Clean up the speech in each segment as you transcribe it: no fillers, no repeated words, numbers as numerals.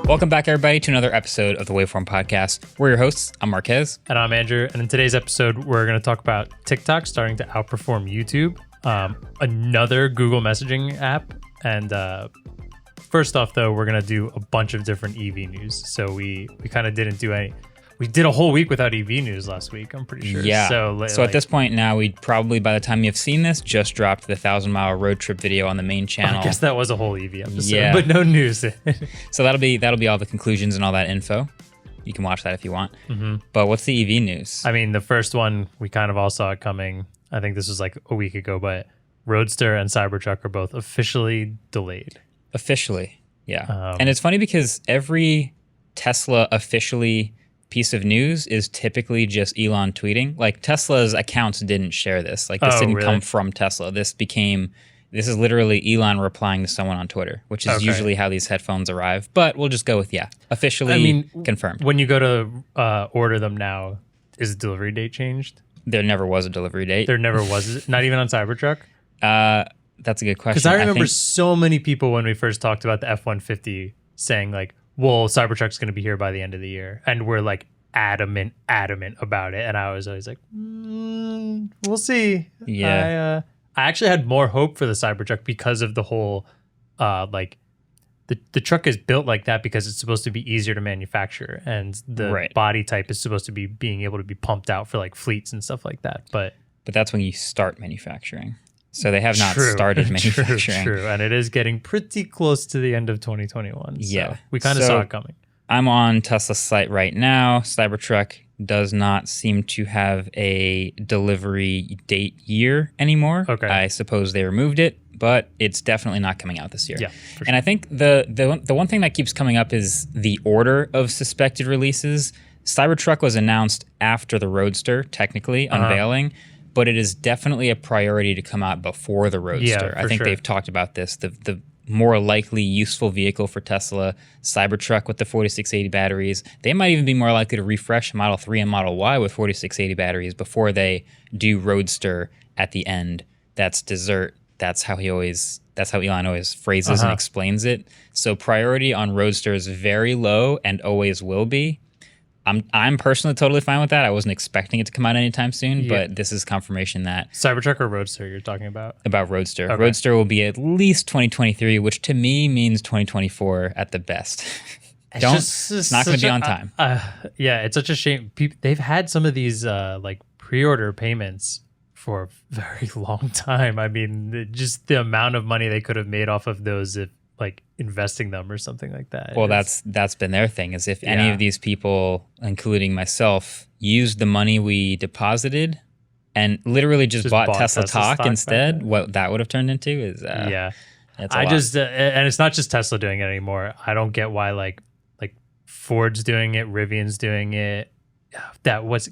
Welcome back, everybody, to another episode of the Waveform podcast. We're your hosts. I'm Marquez. And I'm Andrew. And in today's episode, we're going to talk about TikTok starting to outperform YouTube, another Google messaging app. And first off, though, we're going to do a bunch of different EV news. So we kind of didn't do any. We did a whole week without EV news last week, I'm pretty sure. Yeah. So at this point now, we'd probably, by the time you've seen this, just dropped the 1,000-mile road trip video on the main channel. I guess that was a whole EV episode, but no news. So that'll be all the conclusions and all that info. You can watch that if you want. Mm-hmm. But what's the EV news? I mean, the first one, we kind of all saw it coming. I think this was like a week ago, but Roadster and Cybertruck are both officially delayed. Officially, yeah. And it's funny because every Tesla officially piece of news is typically just Elon tweeting. Like Tesla's accounts didn't share this. Like this didn't come from Tesla. This is literally Elon replying to someone on Twitter, which is usually how these headphones arrive. But we'll just go with officially confirmed. When you go to order them now, is the delivery date changed? There never was a delivery date. There never was. Not even on Cybertruck? That's a good question. Because I remember so many people when we first talked about the F-150 saying like, well, Cybertruck's going to be here by the end of the year. And we're like adamant about it. And I was always like, we'll see. Yeah. I actually had more hope for the Cybertruck because of the whole, the truck is built like that because it's supposed to be easier to manufacture. And the body type is supposed to be being able to be pumped out for like fleets and stuff like that. But that's when you start manufacturing. So they have not started manufacturing. True. And it is getting pretty close to the end of 2021. Yeah. So we kind of saw it coming. I'm on Tesla's site right now. Cybertruck does not seem to have a delivery date year anymore. Okay. I suppose they removed it, but it's definitely not coming out this year. Yeah, for sure. And I think the one thing that keeps coming up is the order of suspected releases. Cybertruck was announced after the Roadster, technically, unveiling. But it is definitely a priority to come out before the Roadster. I think they've talked about this. The more likely useful vehicle for Tesla, Cybertruck with the 4680 batteries. They might even be more likely to refresh Model 3 and Model Y with 4680 batteries before they do Roadster at the end. That's dessert. That's how Elon always phrases and explains it. So priority on Roadster is very low and always will be. I'm personally totally fine with that. I wasn't expecting it to come out anytime soon, but this is confirmation that... Cybertruck or Roadster you're talking about? About Roadster. Okay. Roadster will be at least 2023, which to me means 2024 at the best. It's not going to be on time. It's such a shame. They've had some of these pre-order payments for a very long time. I mean, just the amount of money they could have made off of those if investing them or something like that. Well, that's been their thing, is if any of these people, including myself, used the money we deposited and literally just bought Tesla stock instead, what that would have turned into is and it's not just Tesla doing it anymore. I don't get why like Ford's doing it, Rivian's doing it.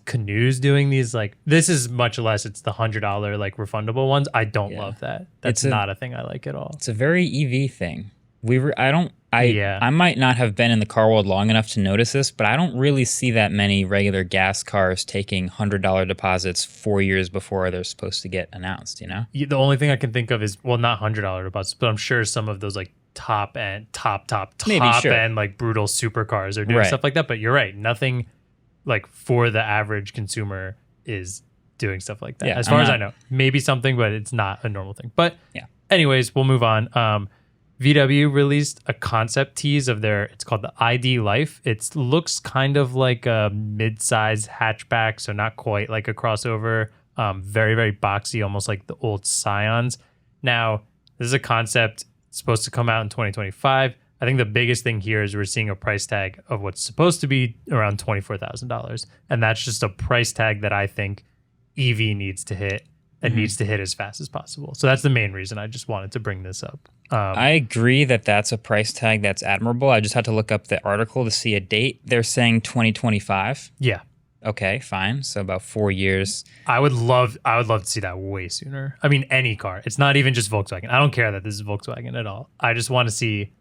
Canoe's doing these this is much less. It's the $100 refundable ones. I don't love that. That's not a thing I like at all. It's a very EV thing. I might not have been in the car world long enough to notice this, but I don't really see that many regular gas cars taking $100 deposits 4 years before they're supposed to get announced, you know? The only thing I can think of is, well, not $100 deposits, but I'm sure some of those top end brutal supercars are doing stuff like that. But you're right. Nothing for the average consumer is doing stuff like that. As far as I know, maybe something, but it's not a normal thing. But anyways, we'll move on. VW released a concept tease of it's called the ID Life. It looks kind of like a mid-size hatchback, so not quite like a crossover. Very, very boxy, almost like the old Scions. Now, this is a concept supposed to come out in 2025. I think the biggest thing here is we're seeing a price tag of what's supposed to be around $24,000. And that's just a price tag that I think EV needs to hit and needs to hit as fast as possible. So that's the main reason I just wanted to bring this up. I agree that that's a price tag that's admirable. I just had to look up the article to see a date. They're saying 2025. Yeah. Okay, fine. So about 4 years. I would love to see that way sooner. I mean, any car. It's not even just Volkswagen. I don't care that this is Volkswagen at all. I just want to see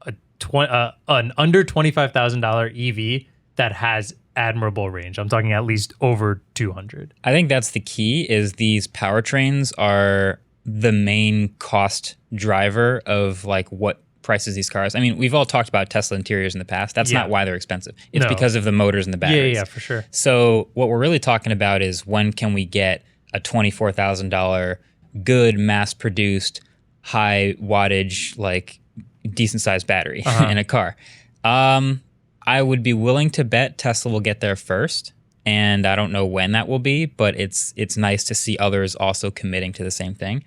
an under $25,000 EV that has admirable range. I'm talking at least over 200. I think that's the key, is these powertrains are the main cost driver of what prices these cars. I mean, we've all talked about Tesla interiors in the past. That's not why they're expensive. It's No. because of the motors and the batteries. Yeah, for sure. So what we're really talking about is when can we get a $24,000 good mass-produced, high wattage, like decent sized battery in a car. I would be willing to bet Tesla will get there first, and I don't know when that will be, but it's nice to see others also committing to the same thing.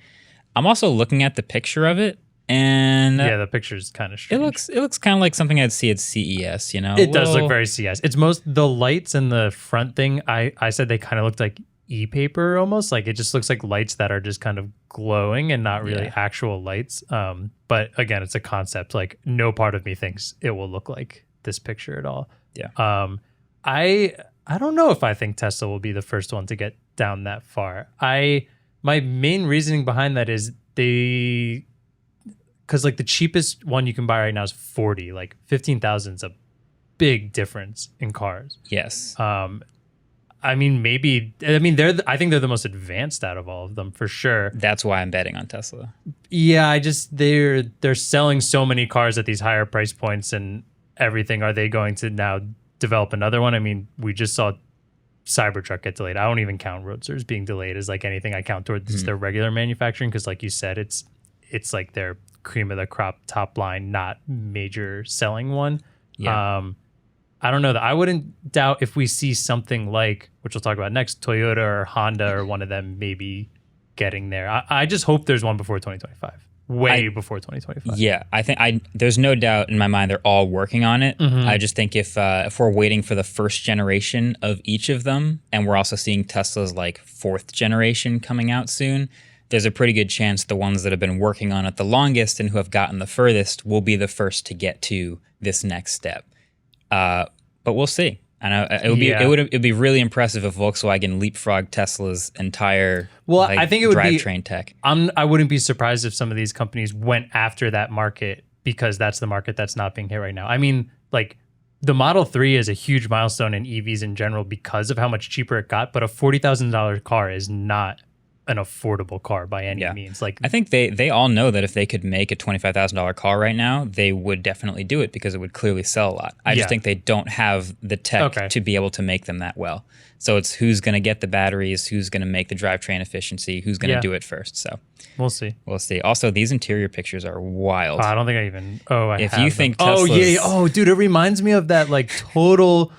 I'm also looking at the picture of it, and the picture is kind of strange. It looks kind of like something I'd see at CES. You know, it does look very CES. It's the lights and the front thing. I said they kind of looked like e-paper almost. Like it just looks like lights that are just kind of glowing and not really actual lights. But again, it's a concept. Like no part of me thinks it will look like this picture at all. Yeah. I don't know if I think Tesla will be the first one to get down that far. My main reasoning behind that is because like the cheapest one you can buy right now is 40. Like 15,000 is a big difference in cars. Yes. I mean, I think they're the most advanced out of all of them for sure. That's why I'm betting on Tesla. Yeah, they're selling so many cars at these higher price points and everything. Are they going to now develop another one? I mean, we just saw Cybertruck get delayed. I don't even count Roadsters being delayed as like anything. I count towards their regular manufacturing because, like you said, it's like their cream of the crop top line, not major selling one. Yeah. I don't know that I wouldn't doubt if we see something like, which we'll talk about next, Toyota or Honda or one of them maybe getting there. I just hope there's one before 2025. Before 2025. Yeah, I think there's no doubt in my mind they're all working on it. I just think if we're waiting for the first generation of each of them, and we're also seeing Tesla's like fourth generation coming out soon, there's a pretty good chance the ones that have been working on it the longest and who have gotten the furthest will be the first to get to this next step. But we'll see. And it would be really impressive if Volkswagen leapfrogged Tesla's entire I think it would drivetrain tech. I wouldn't be surprised if some of these companies went after that market because that's the market that's not being hit right now. I mean, like the Model 3 is a huge milestone in EVs in general because of how much cheaper it got, but a $40,000 car is not an affordable car by any means. Like I think they all know that if they could make a $25,000 car right now, they would definitely do it because it would clearly sell a lot. I just think they don't have the tech to be able to make them that well. So it's who's going to get the batteries, who's going to make the drivetrain efficiency, who's going to do it first. So we'll see. Also, these interior pictures are wild. I don't think I even. If you think Tesla's, dude, it reminds me of that like total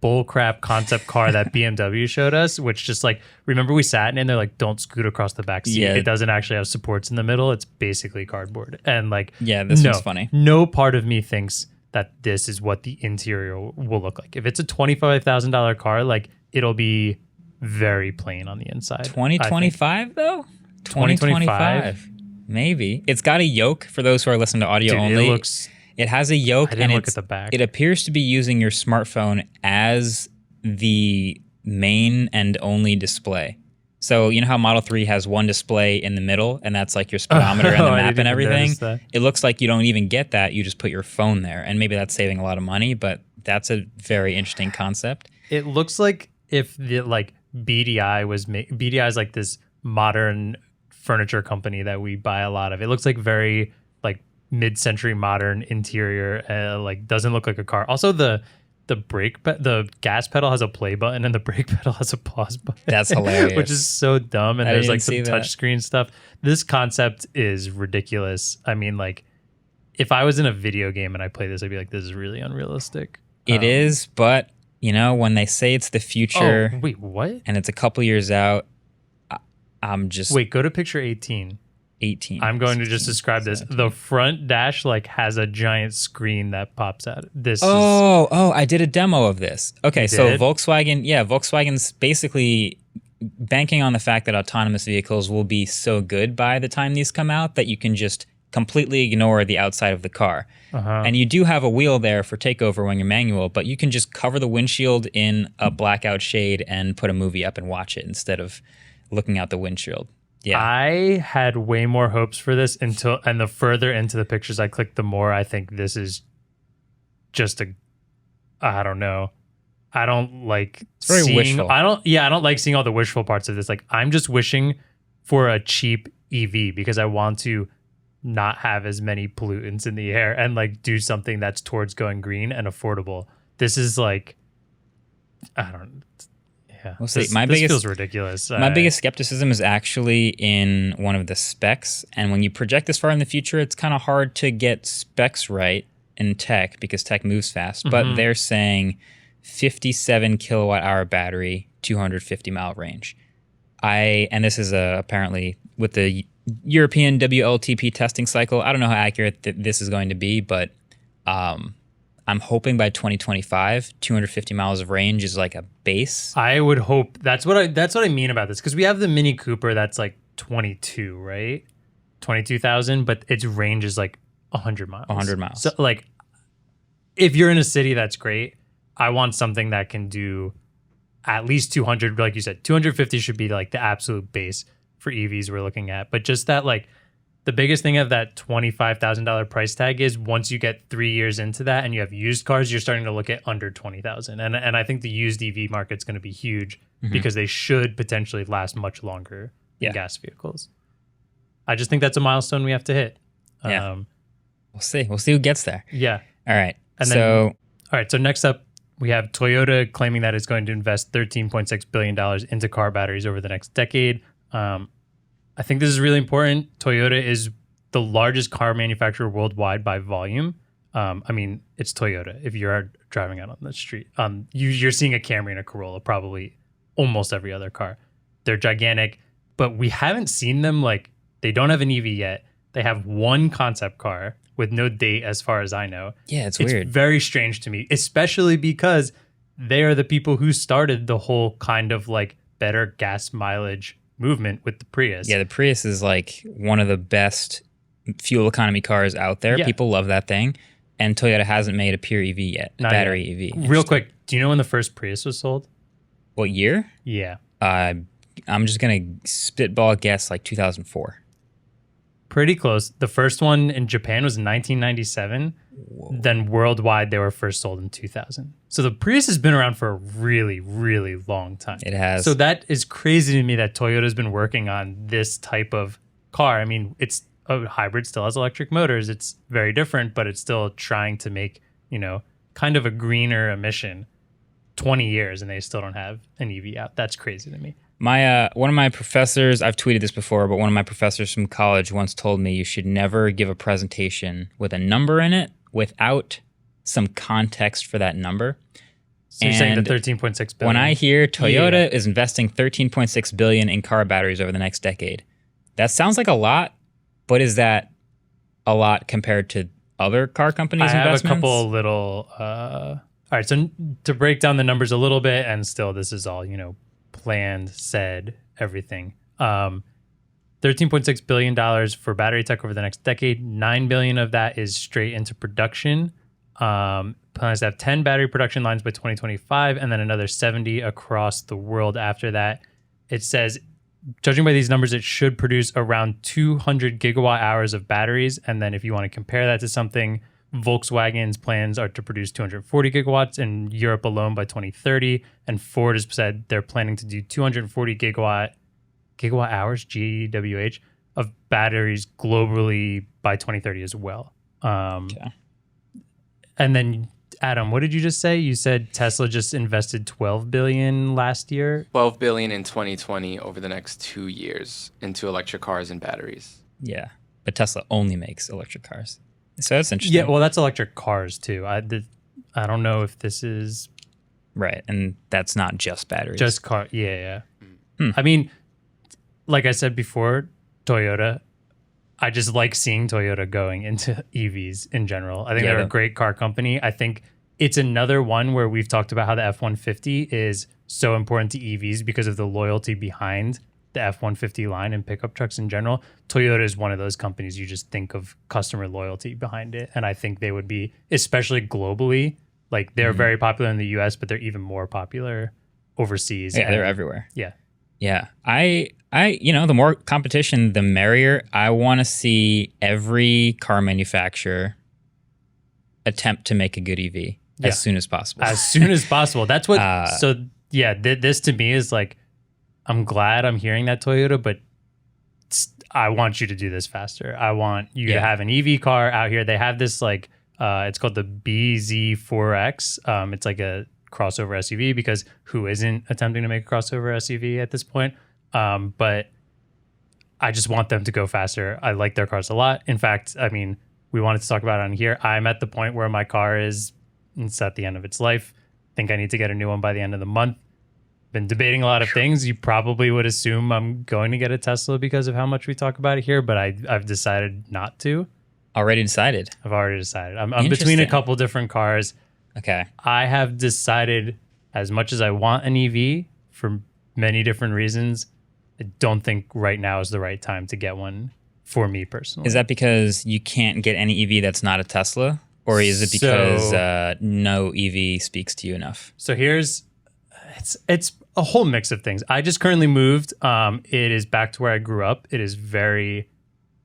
bullcrap concept car that BMW showed us, which just like, remember we sat in and they're like, don't scoot across the back seat. It doesn't actually have supports in the middle. It's basically cardboard. And like, this was funny. No part of me thinks that this is what the interior will look like. If it's a $25,000 car, like it'll be very plain on the inside. 2025 though? 2025. Maybe. It's got a yoke for those who are listening to audio only. It has a yoke, and look at the back. It appears to be using your smartphone as the main and only display. So you know how Model 3 has one display in the middle, and that's like your speedometer and the map and everything? It looks like you don't even get that. You just put your phone there, and maybe that's saving a lot of money, but that's a very interesting concept. It looks like if the like BDI is like this modern furniture company that we buy a lot of. It looks like very like mid-century modern interior, like doesn't look like a car. Also the the gas pedal has a play button and the brake pedal has a pause button. That's hilarious. Which is so dumb. And there's like some touchscreen stuff. This concept is ridiculous. I mean, like if I was in a video game and I play this, I'd be like, this is really unrealistic. It is, but you know, when they say it's the future, wait, what? And it's a couple years out, I'm just go to picture 18. 18. I'm going to just describe 17. This. The front dash like has a giant screen that pops out. I did a demo of this. Okay, so Volkswagen's basically banking on the fact that autonomous vehicles will be so good by the time these come out that you can just completely ignore the outside of the car. And you do have a wheel there for takeover when you're manual, but you can just cover the windshield in a blackout shade and put a movie up and watch it instead of looking out the windshield. Yeah. I had way more hopes for this and the further into the pictures I clicked, the more I think this is just I don't know. I don't like it's very wishful. I don't like seeing all the wishful parts of this. Like I'm just wishing for a cheap EV because I want to not have as many pollutants in the air and like do something that's towards going green and affordable. This is like, I don't. Yeah, we'll see. This feels ridiculous. My biggest skepticism is actually in one of the specs, and when you project this far in the future, it's kind of hard to get specs right in tech because tech moves fast. But they're saying 57 kilowatt hour battery, 250 mile range. And this is apparently with the European WLTP testing cycle. I don't know how accurate this is going to be, but I'm hoping by 2025, 250 miles of range is like a base. I would hope that's what I mean about this, because we have the Mini Cooper that's like 22, right? 22,000, but its range is like 100 miles. 100 miles. So like, if you're in a city, that's great. I want something that can do at least 200. Like you said, 250 should be like the absolute base for EVs we're looking at. But just that, like, the biggest thing of that $25,000 price tag is once you get 3 years into that and you have used cars, you're starting to look at under 20,000. And I think the used EV market's going to be huge because they should potentially last much longer than gas vehicles. I just think that's a milestone we have to hit. Yeah. We'll see. We'll see who gets there. Yeah. All right. All right. So next up, we have Toyota claiming that it's going to invest $13.6 billion into car batteries over the next decade. I think this is really important. Toyota is the largest car manufacturer worldwide by volume. I mean, it's Toyota. If you're driving out on the street, you're seeing a Camry and a Corolla, probably almost every other car. They're gigantic, but we haven't seen them, like, they don't have an EV yet. They have one concept car with no date as far as I know. Yeah, it's weird. It's very strange to me, especially because they are the people who started the whole kind of like better gas mileage movement with the Prius. Yeah, the Prius is like one of the best fuel economy cars out there. Yeah. People love that thing. And Toyota hasn't made a pure EV yet, a battery EV. Real quick, do you know when the first Prius was sold? What year? Yeah. I'm just going to spitball guess like 2004. Pretty close. The first one in Japan was in 1997. Whoa. Then worldwide, they were first sold in 2000. So the Prius has been around for a really, really long time. It has. So that is crazy to me that Toyota's been working on this type of car. I mean, it's a hybrid, still has electric motors. It's very different, but it's still trying to make, kind of a greener emission. 20 years and they still don't have an EV out. That's crazy to me. One of my professors, I've tweeted this before, but one of my professors from college once told me you should never give a presentation with a number in it without some context for that number. So you're saying the 13.6 billion. When I hear Toyota is investing 13.6 billion in car batteries over the next decade, that sounds like a lot, but is that a lot compared to other car companies' investments? I have a couple little... all right, so to break down the numbers a little bit, and still this is all, planned, said, everything. $13.6 billion for battery tech over the next decade. $9 billion of that is straight into production. Plans to have 10 battery production lines by 2025, and then another 70 across the world after that. It says, judging by these numbers, it should produce around 200 gigawatt hours of batteries. And then if you want to compare that to something, Volkswagen's plans are to produce 240 gigawatts in Europe alone by 2030, and Ford has said they're planning to do 240 gigawatt hours, GWH, of batteries globally by 2030 as well. Okay. And then, Adam, what did you just say? You said Tesla just invested $12 billion last year? $12 billion in 2020 over the next 2 years into electric cars and batteries. Yeah, but Tesla only makes electric cars. So that's interesting. Yeah, well, that's electric cars too. I don't know if this is right, and that's not just batteries. Just car. Yeah. I mean, like I said before, Toyota. I just like seeing Toyota going into EVs in general. I think they're a great car company. I think it's another one where we've talked about how the F-150 is so important to EVs because of the loyalty behind the F-150 line and pickup trucks in general. Toyota is one of those companies you just think of customer loyalty behind it. And I think they would be, especially globally, like they're very popular in the US, but they're even more popular overseas. Yeah, they're everywhere. Yeah. Yeah. I the more competition, the merrier. I want to see every car manufacturer attempt to make a good EV as soon as possible. As soon as possible. That's what, this to me is like, I'm glad I'm hearing that Toyota, but I want you to do this faster. I want you to have an EV car out here. They have this like, it's called the BZ4X. It's like a crossover SUV because who isn't attempting to make a crossover SUV at this point? But I just want them to go faster. I like their cars a lot. In fact, I mean, we wanted to talk about it on here. I'm at the point where my car it's at the end of its life. I think I need to get a new one by the end of the month. Been debating a lot of things. You probably would assume I'm going to get a Tesla because of how much we talk about it here, but I've decided not to. Already decided? I've already decided. I'm between a couple different cars. Okay. I have decided, as much as I want an EV for many different reasons, I don't think right now is the right time to get one for me personally. Is that because you can't get any EV that's not a Tesla? Or is it because no EV speaks to you enough? So it's a whole mix of things. I just currently moved. It is back to where I grew up. It is very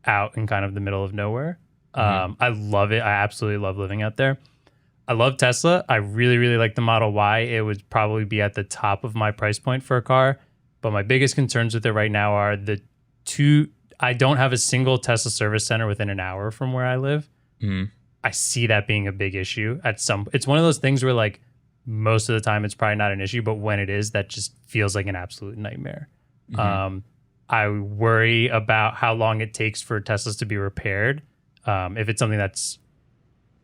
out in kind of the middle of nowhere. I love it. I absolutely love living out there. I love Tesla. I really, really like the Model Y. It would probably be at the top of my price point for a car. But my biggest concerns with it right now are I don't have a single Tesla service center within an hour from where I live. I see that being a big issue it's one of those things where like most of the time it's probably not an issue, but when it is, that just feels like an absolute nightmare. I worry about how long it takes for Teslas to be repaired. If it's something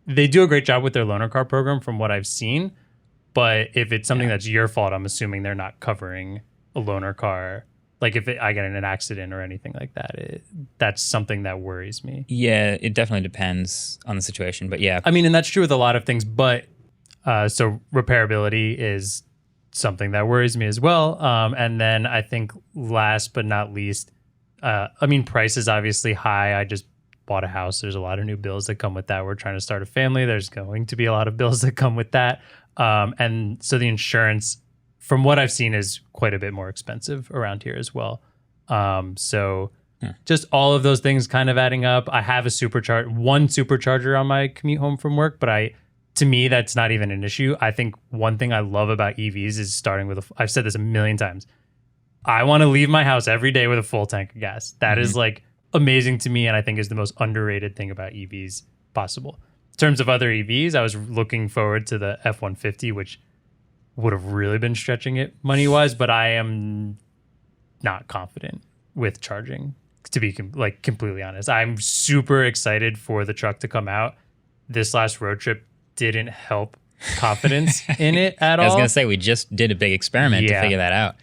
they do a great job with their loaner car program from what I've seen, but if it's something that's your fault, I'm assuming they're not covering a loaner car. Like if I get in an accident or anything like that, that's something that worries me. Yeah, it definitely depends on the situation, but yeah. I mean, and that's true with a lot of things, but so repairability is something that worries me as well. And then I think last but not least, I mean, price is obviously high. I just bought a house. There's a lot of new bills that come with that. We're trying to start a family. There's going to be a lot of bills that come with that. And so the insurance, from what I've seen, is quite a bit more expensive around here as well. Just all of those things kind of adding up. I have one supercharger on my commute home from work, but to me, that's not even an issue. I think one thing I love about EVs is starting with I've said this a million times. I want to leave my house every day with a full tank of gas. That is like amazing to me, and I think is the most underrated thing about EVs possible. In terms of other EVs, I was looking forward to the F-150, which would have really been stretching it money-wise, but I am not confident with charging, to be completely honest. I'm super excited for the truck to come out. This last road trip didn't help confidence in it at all. I was going to say, we just did a big experiment to figure that out.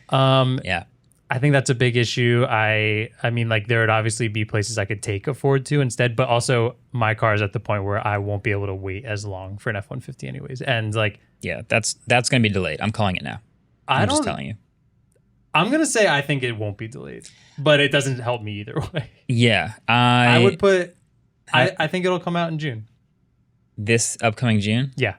I think that's a big issue. I mean, like, there would obviously be places I could take a Ford to instead, but also my car is at the point where I won't be able to wait as long for an F-150 anyways. And like, yeah, that's going to be delayed. I'm calling it now. I'm just telling you. I'm going to say I think it won't be delayed, but it doesn't help me either way. Yeah. I would put, I think it'll come out in June. This upcoming June? Yeah.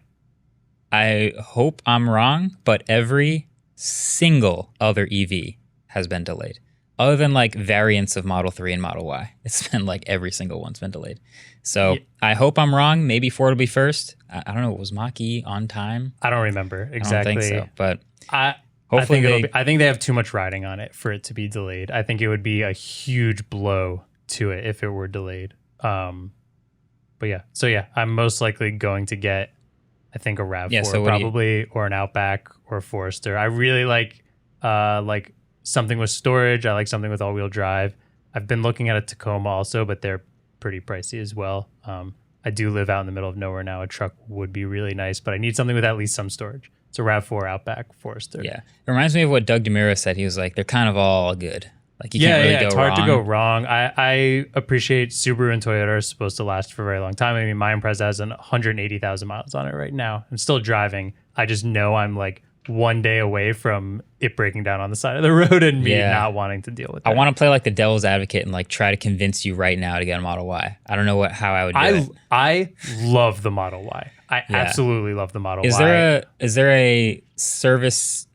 I hope I'm wrong, but every single other EV has been delayed. Other than like variants of Model 3 and Model Y. It's been like every single one's been delayed. So I hope I'm wrong. Maybe Ford will be first. I don't know. Was Mach-E on time? I don't remember exactly. I don't think so, but hopefully I think they have too much riding on it for it to be delayed. I think it would be a huge blow to it if it were delayed. But yeah, so yeah, I'm most likely going to get, I think, a RAV4 probably, or an Outback or a Forester. I really like something with storage. I like something with all-wheel drive. I've been looking at a Tacoma also, but they're pretty pricey as well. I do live out in the middle of nowhere now. A truck would be really nice, but I need something with at least some storage. So RAV4, Outback, Forester. Yeah, it reminds me of what Doug DeMuro said. He was like, they're kind of all good. Like you can't really go wrong. It's hard to go wrong. I appreciate Subaru and Toyota are supposed to last for a very long time. I mean, my Impreza has 180,000 miles on it right now. I'm still driving. I just know I'm like one day away from it breaking down on the side of the road and me not wanting to deal with it. I want to play like the devil's advocate and like try to convince you right now to get a Model Y. I don't know how I would do it. I love the Model Y. I absolutely love the Model Y. Is there a service,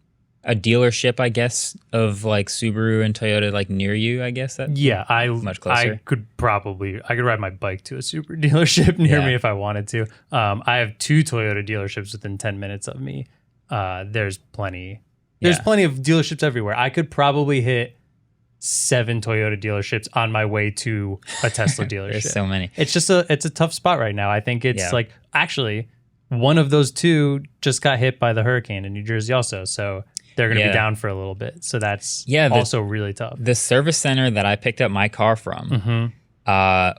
a dealership, I guess, of like Subaru and Toyota like near you, I guess? Much closer. I could ride my bike to a Subaru dealership near me if I wanted to. I have 2 Toyota dealerships within 10 minutes of me. There's plenty of dealerships everywhere. I could probably hit 7 Toyota dealerships on my way to a Tesla dealership. There's so many. It's just it's a tough spot right now. I think it's like, actually, one of those 2 just got hit by the hurricane in New Jersey also. So they're going to be down for a little bit. So that's also really tough. The service center that I picked up my car from,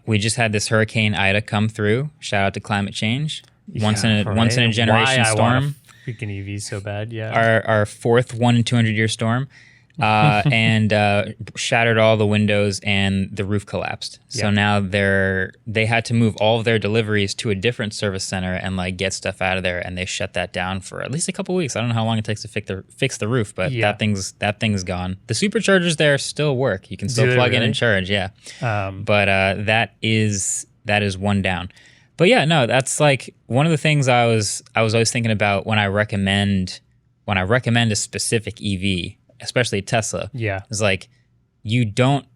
we just had this Hurricane Ida come through. Shout out to climate change. Once in a generation storm. Freaking EV so bad, yeah. Our fourth 1 in 200 year storm, and shattered all the windows and the roof collapsed. So now they had to move all of their deliveries to a different service center and like get stuff out of there, and they shut that down for at least a couple weeks. I don't know how long it takes to fix the roof, but that thing's gone. The superchargers there still work. You can still plug in and charge, but that is one down. But yeah, no, that's like one of the things I was always thinking about when I recommend a specific EV, especially Tesla. Yeah. It's like you don't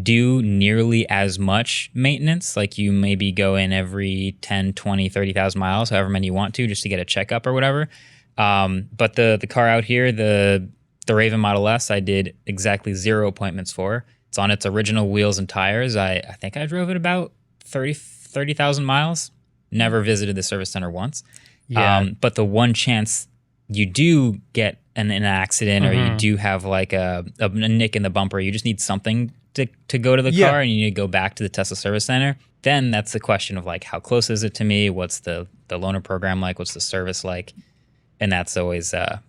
do nearly as much maintenance. Like you maybe go in every 10, 20, 30,000 miles, however many you want to, just to get a checkup or whatever. But the car out here, the Raven Model S, I did exactly 0 appointments for. It's on its original wheels and tires. I think I drove it about 30,000 miles. Never visited the service center once. Yeah. But the one chance you do get an accident or you do have like a nick in the bumper, you just need something to go to the car and you need to go back to the Tesla service center. Then that's the question of like, how close is it to me? What's the loaner program like? What's the service like? And that's always a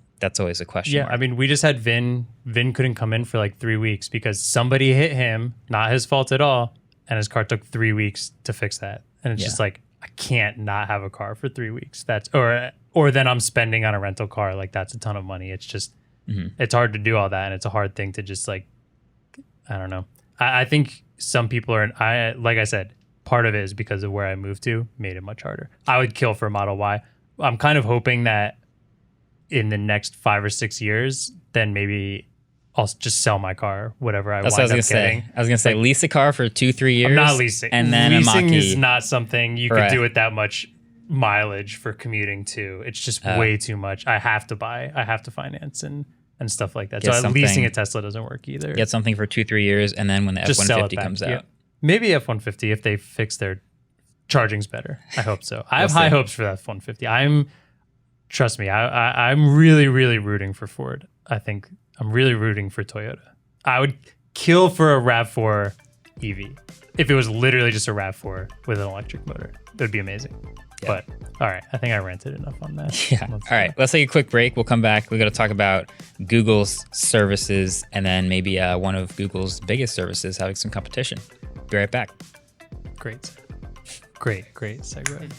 question mark. I mean, we just had Vin couldn't come in for like 3 weeks because somebody hit him, not his fault at all. And his car took 3 weeks to fix that. And it's just like, I can't not have a car for 3 weeks. Or then I'm spending on a rental car. Like that's a ton of money. It's just, it's hard to do all that. And it's a hard thing to just like, I don't know. I think some people like I said, part of it is because of where I moved to, made it much harder. I would kill for a Model Y. I'm kind of hoping that in the next 5 or 6 years, then maybe I'll just sell my car, whatever I wind up getting. I was going to say, lease a car for 2-3 years. I'm not leasing. And then leasing is not something you could do with that much mileage for commuting to. It's just way too much. I have to finance and stuff like that. So leasing a Tesla doesn't work either. Get something for 2-3 years, and then when the F-150 comes out. Yeah. Maybe F-150 if they fix their charging's better. I hope so. I have high hopes for that F-150. Trust me, I'm really, really rooting for Ford. I think I'm really rooting for Toyota. I would kill for a RAV4 EV. If it was literally just a RAV4 with an electric motor, that would be amazing. Yeah. But all right, I think I ranted enough on that. Yeah. All right, let's take a quick break. We'll come back. We're going to talk about Google's services and then maybe one of Google's biggest services having some competition. Be right back. Great segue.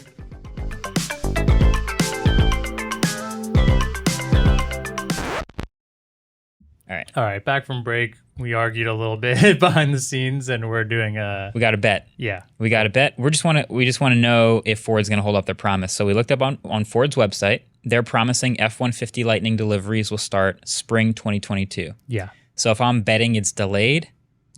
All right. Back from break. We argued a little bit behind the scenes, and we're doing We got a bet. Yeah, we got a bet. We just want to know if Ford's going to hold up their promise. So we looked up on Ford's website. They're promising F-150 Lightning deliveries will start spring 2022. Yeah. So if I'm betting it's delayed,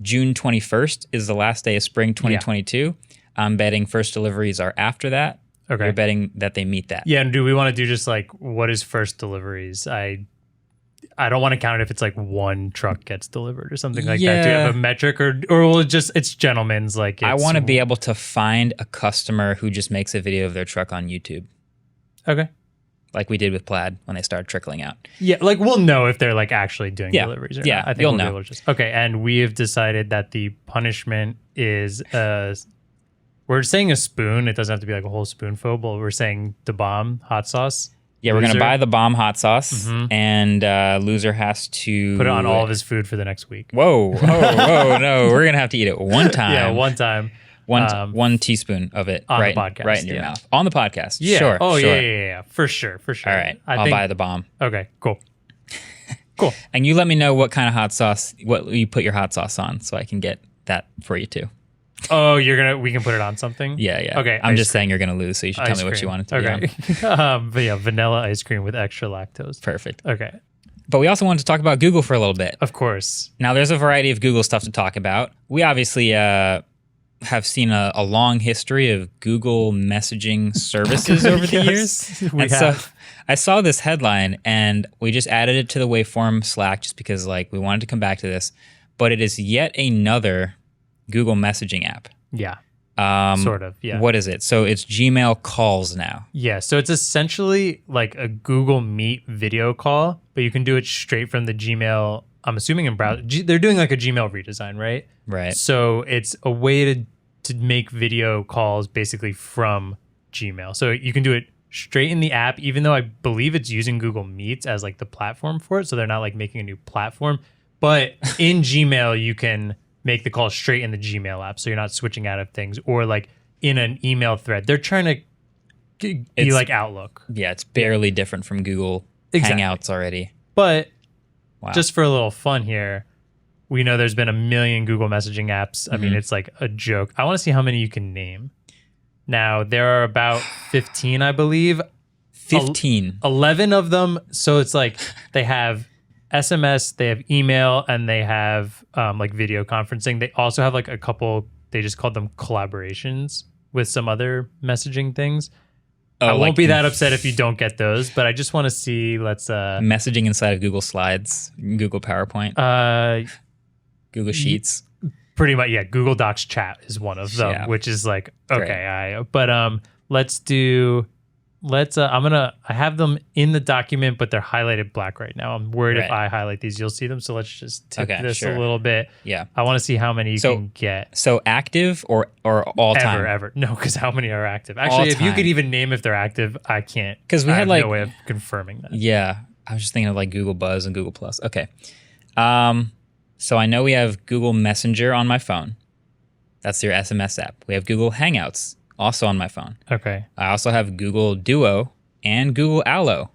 June 21st is the last day of spring 2022. Yeah. I'm betting first deliveries are after that. Okay. You're betting that they meet that. Yeah. And do we want to do just like what is first deliveries? I don't want to count it if it's like one truck gets delivered or something like that. Do you have a metric or will it just, it's gentleman's like I want to be able to find a customer who just makes a video of their truck on YouTube. Okay. Like we did with Plaid when they started trickling out. Yeah, like we'll know if they're like actually doing deliveries or not. I think you'll we'll know. Be able to just, okay, and we have decided that the punishment is we're saying a spoon. It doesn't have to be like a whole spoonful, but we're saying the bomb hot sauce. Yeah, we're going to buy the bomb hot sauce, and loser has to put it on all of his food for the next week. Whoa, no. We're going to have to eat it one time. Yeah, one time. One teaspoon of it on the podcast, right in your mouth. On the podcast. Yeah. Sure. Oh, sure. Yeah. For sure. All right. I'll buy the bomb. Okay, cool. Cool. And you let me know what kind of hot sauce, what you put your hot sauce on so I can get that for you too. Oh, we can put it on something? Yeah. Okay. I'm just saying you're going to lose, so you should tell me what you want it to be on. But yeah, vanilla ice cream with extra lactose. Perfect. Okay. But we also wanted to talk about Google for a little bit. Of course. Now, there's a variety of Google stuff to talk about. We obviously have seen a long history of Google messaging services over the years. We have. So I saw this headline, and we just added it to the Waveform Slack just because like we wanted to come back to this. but it is yet another Google messaging app. Yeah. Sort of, yeah. What is it? So it's Gmail calls now. Yeah, so it's essentially like a Google Meet video call, but you can do it straight from the Gmail. I'm assuming in browser. They're doing like a Gmail redesign, right? Right. So it's a way to make video calls basically from Gmail. So you can do it straight in the app, even though I believe it's using Google Meets as like the platform for it. So they're not like making a new platform. But in Gmail, you can make the call straight in the Gmail app, so you're not switching out of things, or like in an email thread. They're trying to be like Outlook. Yeah, it's barely different from Google Hangouts already. But just for a little fun here, we know there's been a million Google messaging apps. I mean, it's like a joke. I want to see how many you can name. Now, there are about 15, I believe. 15. 11 of them. So it's like they have SMS, they have email, and they have like video conferencing. They also have like a couple, they just called them collaborations with some other messaging things. I won't be that upset if you don't get those, but I just want to see, messaging inside of Google Slides, Google PowerPoint, Google Sheets. Pretty much, yeah. Google Docs chat is one of them, which is like, okay, I have them in the document, but they're highlighted black right now. I'm worried if I highlight these, you'll see them. So let's just tip this a little bit. Yeah. I want to see how many you can get. So active or all time? Ever. No, because how many are active? Actually, if you could even name if they're active, I can't. Because we had no way of confirming that. Yeah. I was just thinking of like Google Buzz and Google Plus. Okay. So I know we have Google Messenger on my phone. That's your SMS app. We have Google Hangouts also on my phone. Okay. I also have Google Duo and Google Allo.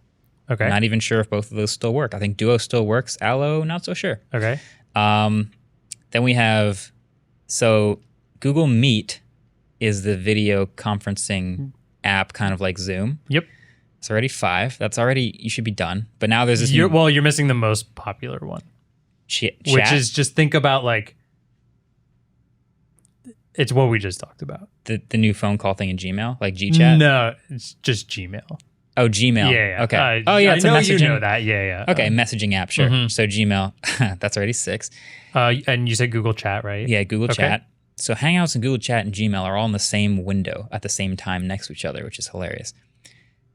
Okay. I'm not even sure if both of those still work. I think Duo still works. Allo, not so sure. Okay. Then we have, so Google Meet is the video conferencing app, kind of like Zoom. Yep. It's already 5. That's already, you should be done. But now there's this you're missing the most popular one. Chat? Which is, just think about like, it's what we just talked about. The new phone call thing in Gmail, like GChat? No, it's just Gmail. Oh, Gmail. Yeah. Okay. It's a messaging. You know that. Yeah. Okay, messaging app, sure. So Gmail, that's already 6. And you said Google Chat, right? Yeah, Google Chat. So Hangouts and Google Chat and Gmail are all in the same window at the same time next to each other, which is hilarious.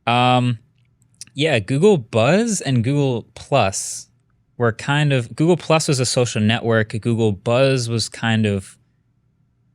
Yeah, Google Buzz and Google Plus were kind of, Google Plus was a social network. Google Buzz was kind of,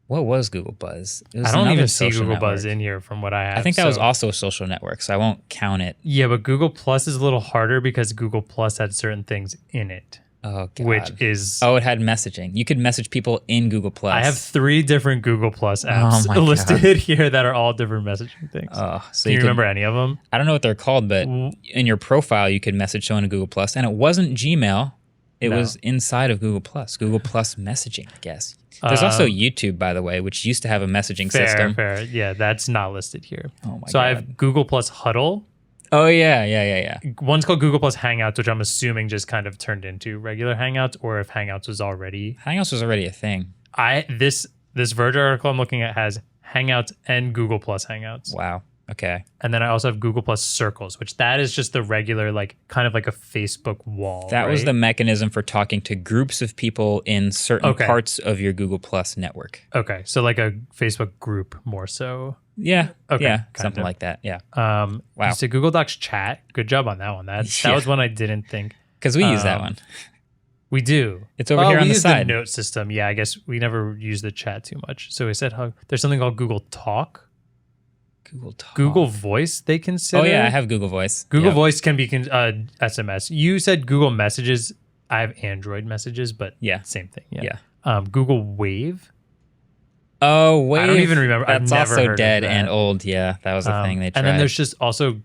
what was Google Buzz? I don't even see Google Buzz in here from what I have. I think that was also a social network, so I won't count it. Yeah, but Google Plus is a little harder because Google Plus had certain things in it. Oh, God. Which is... Oh, it had messaging. You could message people in Google Plus. I have 3 different Google Plus apps listed here that are all different messaging things. Oh, so Do you remember any of them? I don't know what they're called, but in your profile, you could message someone in Google Plus, and it wasn't Gmail. It was inside of Google Plus messaging, I guess. There's also YouTube, by the way, which used to have a messaging system. Fair. Yeah, that's not listed here. Oh, my God. So I have Google Plus Huddle. Oh, yeah. One's called Google Plus Hangouts, which I'm assuming just kind of turned into regular Hangouts, or if Hangouts was already... Hangouts was already a thing. This Verge article I'm looking at has Hangouts and Google Plus Hangouts. Wow. Okay. And then I also have Google Plus Circles, which that is just the regular, like, kind of like a Facebook wall. That was the mechanism for talking to groups of people in certain parts of your Google Plus network. Okay. So like a Facebook group more so. Yeah. Okay. Yeah. Something like that. Yeah. Wow. So Google Docs chat. Good job on that one. That was one I didn't think. Because we use that one. We do. It's over here on the side. The note system. Yeah. I guess we never use the chat too much. So we said there's something called Google Talk. Google Voice, they consider. Oh, yeah, I have Google Voice. Google Voice can be SMS. You said Google Messages. I have Android Messages, but same thing. Yeah. Google Wave. Oh, Wave. I don't even remember. That's I've never also heard dead of that. and old. Yeah, that was a thing they tried. And then there's just also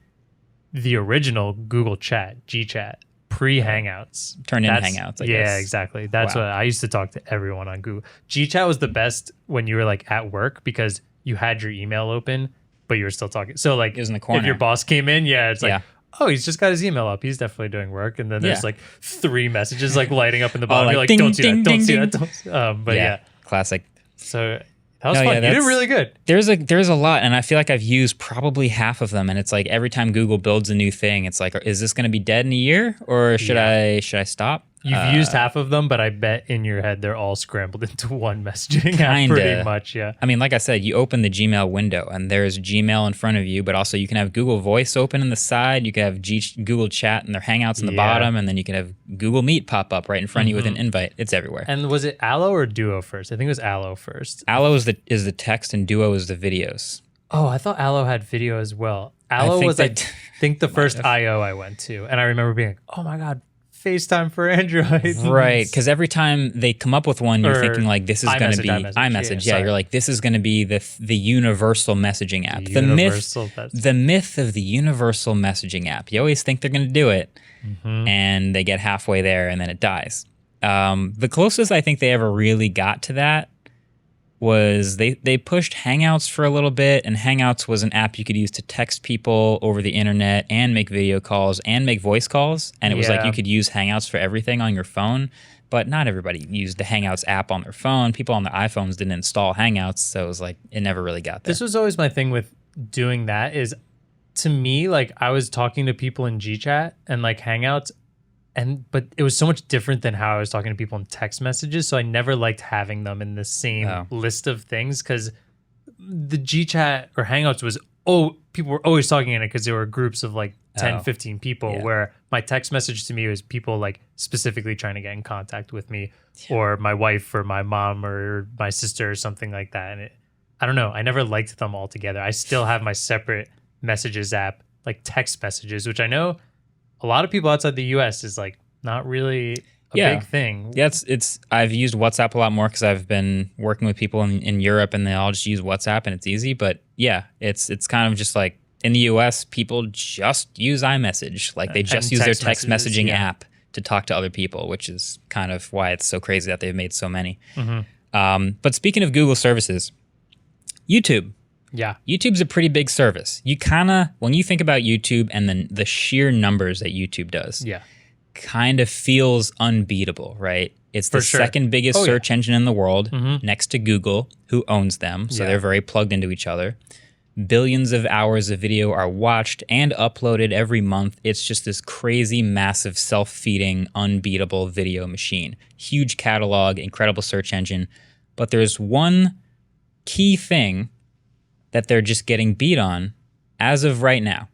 the original Google Chat, GChat, pre-Hangouts. Turned into Hangouts, I guess. Yeah, exactly. That's what I used to talk to everyone on Google. GChat was the best when you were like at work because you had your email open, but you were still talking. So like, it was in the corner. If your boss came in, it's like, oh, he's just got his email up. He's definitely doing work. And then there's like 3 messages like lighting up in the bottom. You're like, ding, don't see ding, that, don't ding, see ding. that. But classic. So that was fun. You did really good. There's a lot, and I feel like I've used probably half of them. And it's like every time Google builds a new thing, it's like, is this going to be dead in a year, or should I stop? You've used half of them, but I bet in your head they're all scrambled into one messaging app pretty much, yeah. I mean, like I said, you open the Gmail window and there's Gmail in front of you, but also you can have Google Voice open in the side. You can have Google Chat and their Hangouts in the bottom, and then you can have Google Meet pop up right in front of you with an invite. It's everywhere. And was it Allo or Duo first? I think it was Allo first. Allo is the text and Duo is the videos. Oh, I thought Allo had video as well. Allo was, I think, the first I.O. I went to. And I remember being like, oh my God, FaceTime for Android. Right, because every time they come up with one, you're thinking like, this is going to be iMessage. Yeah, you're like, this is going to be the universal messaging app. The myth of the universal messaging app. You always think they're going to do it, and they get halfway there, and then it dies. The closest I think they ever really got to that was they pushed Hangouts for a little bit, and Hangouts was an app you could use to text people over the internet and make video calls and make voice calls, and it was like you could use Hangouts for everything on your phone, but not everybody used the Hangouts app on their phone. People on their iPhones didn't install Hangouts, so it was like it never really got there. This was always my thing with doing that is, to me, like I was talking to people in GChat and like Hangouts, but it was so much different than how I was talking to people in text messages. So I never liked having them in the same list of things, because the GChat or Hangouts was, people were always talking in it because there were groups of like 10, 15 people, where my text message to me was people like specifically trying to get in contact with me, or my wife or my mom or my sister or something like that. And I don't know, I never liked them all together. I still have my separate messages app, like text messages, which I know a lot of people outside the US is like not really a big thing. Yeah, I've used WhatsApp a lot more because I've been working with people in Europe, and they all just use WhatsApp and it's easy. But yeah, it's kind of just like in the US, people just use iMessage. Like they just use their text messaging app to talk to other people, which is kind of why it's so crazy that they've made so many. But speaking of Google services, YouTube. Yeah. YouTube's a pretty big service. You kind of, when you think about YouTube and then the sheer numbers that YouTube does, kind of feels unbeatable, right? It's the second biggest search engine in the world, next to Google, who owns them. So they're very plugged into each other. Billions of hours of video are watched and uploaded every month. It's just this crazy, massive, self-feeding, unbeatable video machine. Huge catalog, incredible search engine. But there's one key thing that they're just getting beat on as of right now,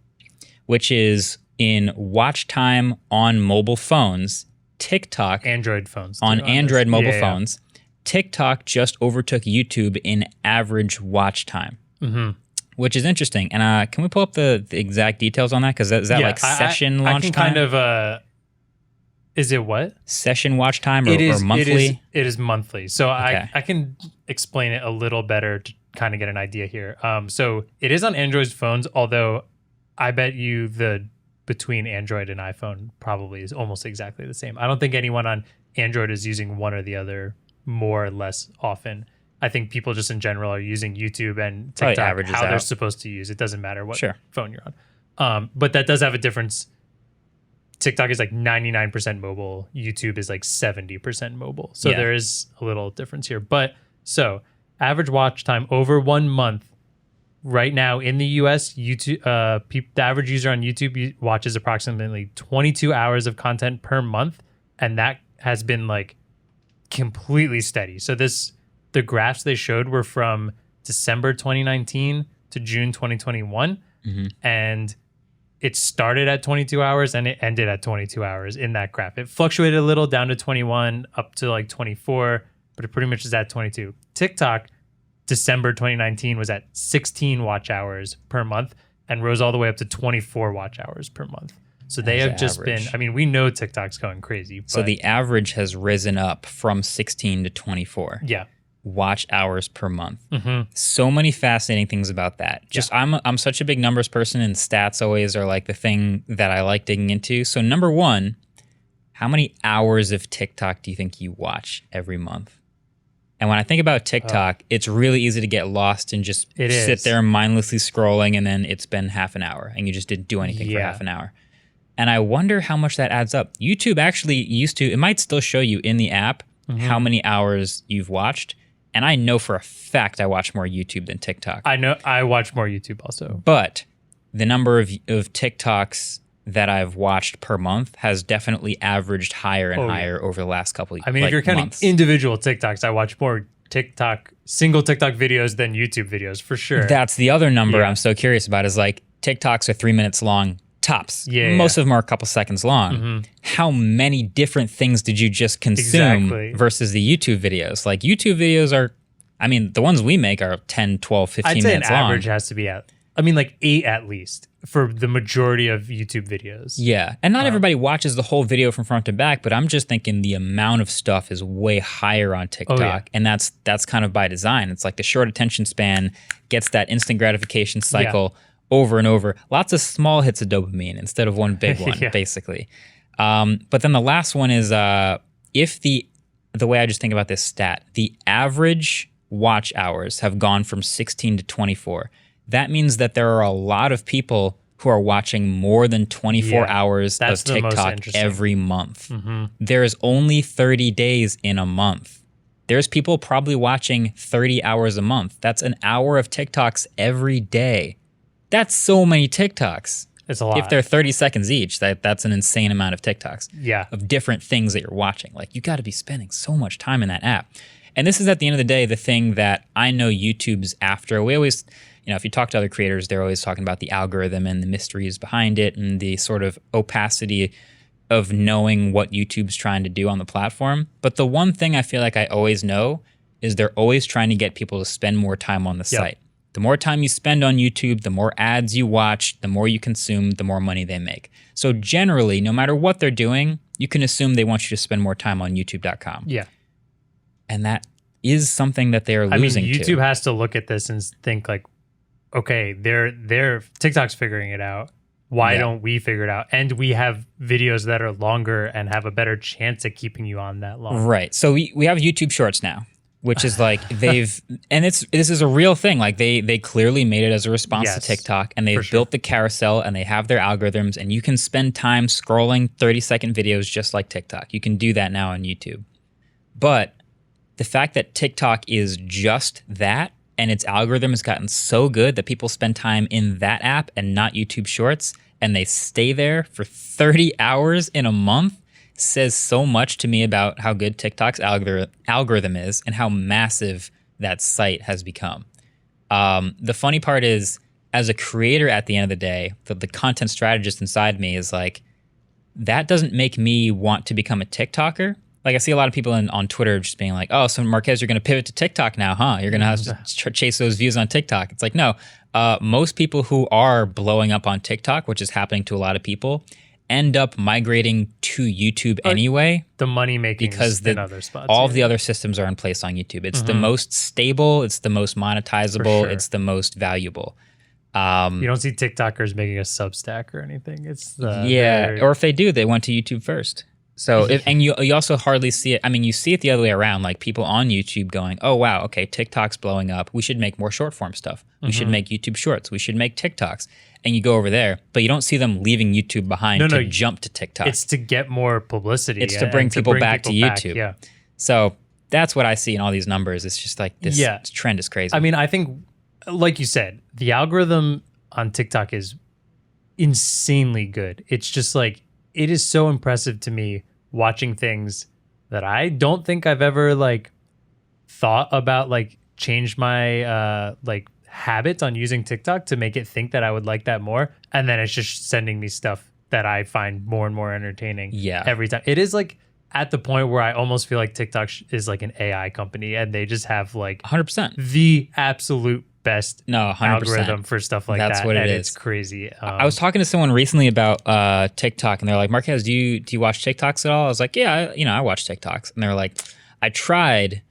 which is in watch time on mobile phones. TikTok, Android phones, on Android mobile phones, TikTok just overtook YouTube in average watch time, which is interesting. And can we pull up the exact details on that? Because is that like session launch time? Kind of. Is it what? Session watch time or monthly? It is monthly. So I can explain it a little better to kind of get an idea here. So it is on Android phones, although I bet you between Android and iPhone probably is almost exactly the same. I don't think anyone on Android is using one or the other more or less often. I think people just in general are using YouTube and TikTok how they're supposed to use. It doesn't matter what phone you're on. But that does have a difference. TikTok is like 99% mobile. YouTube is like 70% mobile. So there is a little difference here. But so average watch time over 1 month right now in the US, YouTube, the average user on YouTube watches approximately 22 hours of content per month. And that has been like completely steady. So the graphs they showed were from December 2019 to June 2021. And it started at 22 hours and it ended at 22 hours in that graph. It fluctuated a little down to 21, up to like 24, but it pretty much is at 22. TikTok, December 2019 was at 16 watch hours per month and rose all the way up to 24 watch hours per month. So they have just been, I mean, we know TikTok's going crazy. But so the average has risen up from 16 to 24. Yeah. Watch hours per month. So many fascinating things about that. Just I'm such a big numbers person, and stats always are like the thing that I like digging into. So number one, how many hours of TikTok do you think you watch every month? And when I think about TikTok, it's really easy to get lost and just sit there mindlessly scrolling, and then it's been half an hour and you just didn't do anything for half an hour. And I wonder how much that adds up. YouTube actually used to, it might still show you in the app how many hours you've watched. And I know for a fact I watch more YouTube than TikTok. I know I watch more YouTube also. But the number of TikToks that I've watched per month has definitely averaged higher and higher over the last couple of I mean, if you're counting individual TikToks, I watch more single TikTok videos than YouTube videos for sure. That's the other number I'm so curious about is like TikToks are 3 minutes long tops. Most of them are a couple seconds long. How many different things did you just consume versus the YouTube videos? Like YouTube videos are, I mean, the ones we make are 10, 12, 15 minutes long. I'd say an average has to be like 8 at least for the majority of YouTube videos. Yeah. And not everybody watches the whole video from front to back, but I'm just thinking the amount of stuff is way higher on TikTok. And that's kind of by design. It's like the short attention span gets that instant gratification cycle over and over. Lots of small hits of dopamine instead of one big one, basically. But then the last one is if the way I just think about this stat, the average watch hours have gone from 16 to 24. That means that there are a lot of people who are watching more than 24 hours of TikTok every month. There's only 30 days in a month. There's people probably watching 30 hours a month. That's an hour of TikToks every day. That's so many TikToks. It's a lot. If they're 30 seconds each, that's an insane amount of TikToks. Yeah. Of different things that you're watching. Like, you got to be spending so much time in that app. And this is, at the end of the day, the thing that I know YouTube's after. We always, if you talk to other creators, they're always talking about the algorithm and the mysteries behind it and the sort of opacity of knowing what YouTube's trying to do on the platform. But the one thing I feel like I always know is they're always trying to get people to spend more time on the site. The more time you spend on YouTube, the more ads you watch, the more you consume, the more money they make. So generally, no matter what they're doing, you can assume they want you to spend more time on YouTube.com. Yeah. And that is something that they're losing to. YouTube has to look at this and think like, okay, they're TikTok's figuring it out. Why don't we figure it out? And we have videos that are longer and have a better chance at keeping you on that long. Right. So we have YouTube Shorts now, which is like this is a real thing. Like they clearly made it as a response to TikTok, and they've built the carousel and they have their algorithms, and you can spend time scrolling 30-second videos just like TikTok. You can do that now on YouTube. But the fact that TikTok is just that, and its algorithm has gotten so good that people spend time in that app and not YouTube Shorts, and they stay there for 30 hours in a month, says so much to me about how good TikTok's algorithm is and how massive that site has become. The funny part is, as a creator at the end of the day, the content strategist inside me is like, that doesn't make me want to become a TikToker. Like, I see a lot of people on Twitter just being like, oh, so Marquez, you're going to pivot to TikTok now, huh? You're going to have to chase those views on TikTok. It's like, no. Most people who are blowing up on TikTok, which is happening to a lot of people, end up migrating to YouTube anyway. The money making because in other spots. All of the other systems are in place on YouTube. It's the most stable. It's the most monetizable. It's the most valuable. You don't see TikTokers making a Substack or anything. It's or if they do, they went to YouTube first. So, and you also hardly see it. I mean, you see it the other way around, like people on YouTube going, oh, wow, okay, TikTok's blowing up. We should make more short form stuff. We should make YouTube Shorts. We should make TikToks. And you go over there, but you don't see them leaving YouTube behind to jump to TikTok. It's to get more publicity. It's to bring people back to YouTube. So that's what I see in all these numbers. It's just like this trend is crazy. I mean, I think, like you said, the algorithm on TikTok is insanely good. It's just like, it is so impressive to me watching things that I don't think I've ever like thought about, like change my like habit on using TikTok to make it think that I would like that more. And then it's just sending me stuff that I find more and more entertaining every time. It is like at the point where I almost feel like TikTok is like an AI company, and they just have like 100% the absolute best 100%. algorithm for stuff like That's that. what it and is. It's crazy. I was talking to someone recently about TikTok, and they're like, Marquez, do you watch TikToks at all? I was like, yeah, I watch TikToks. And they're like, I tried,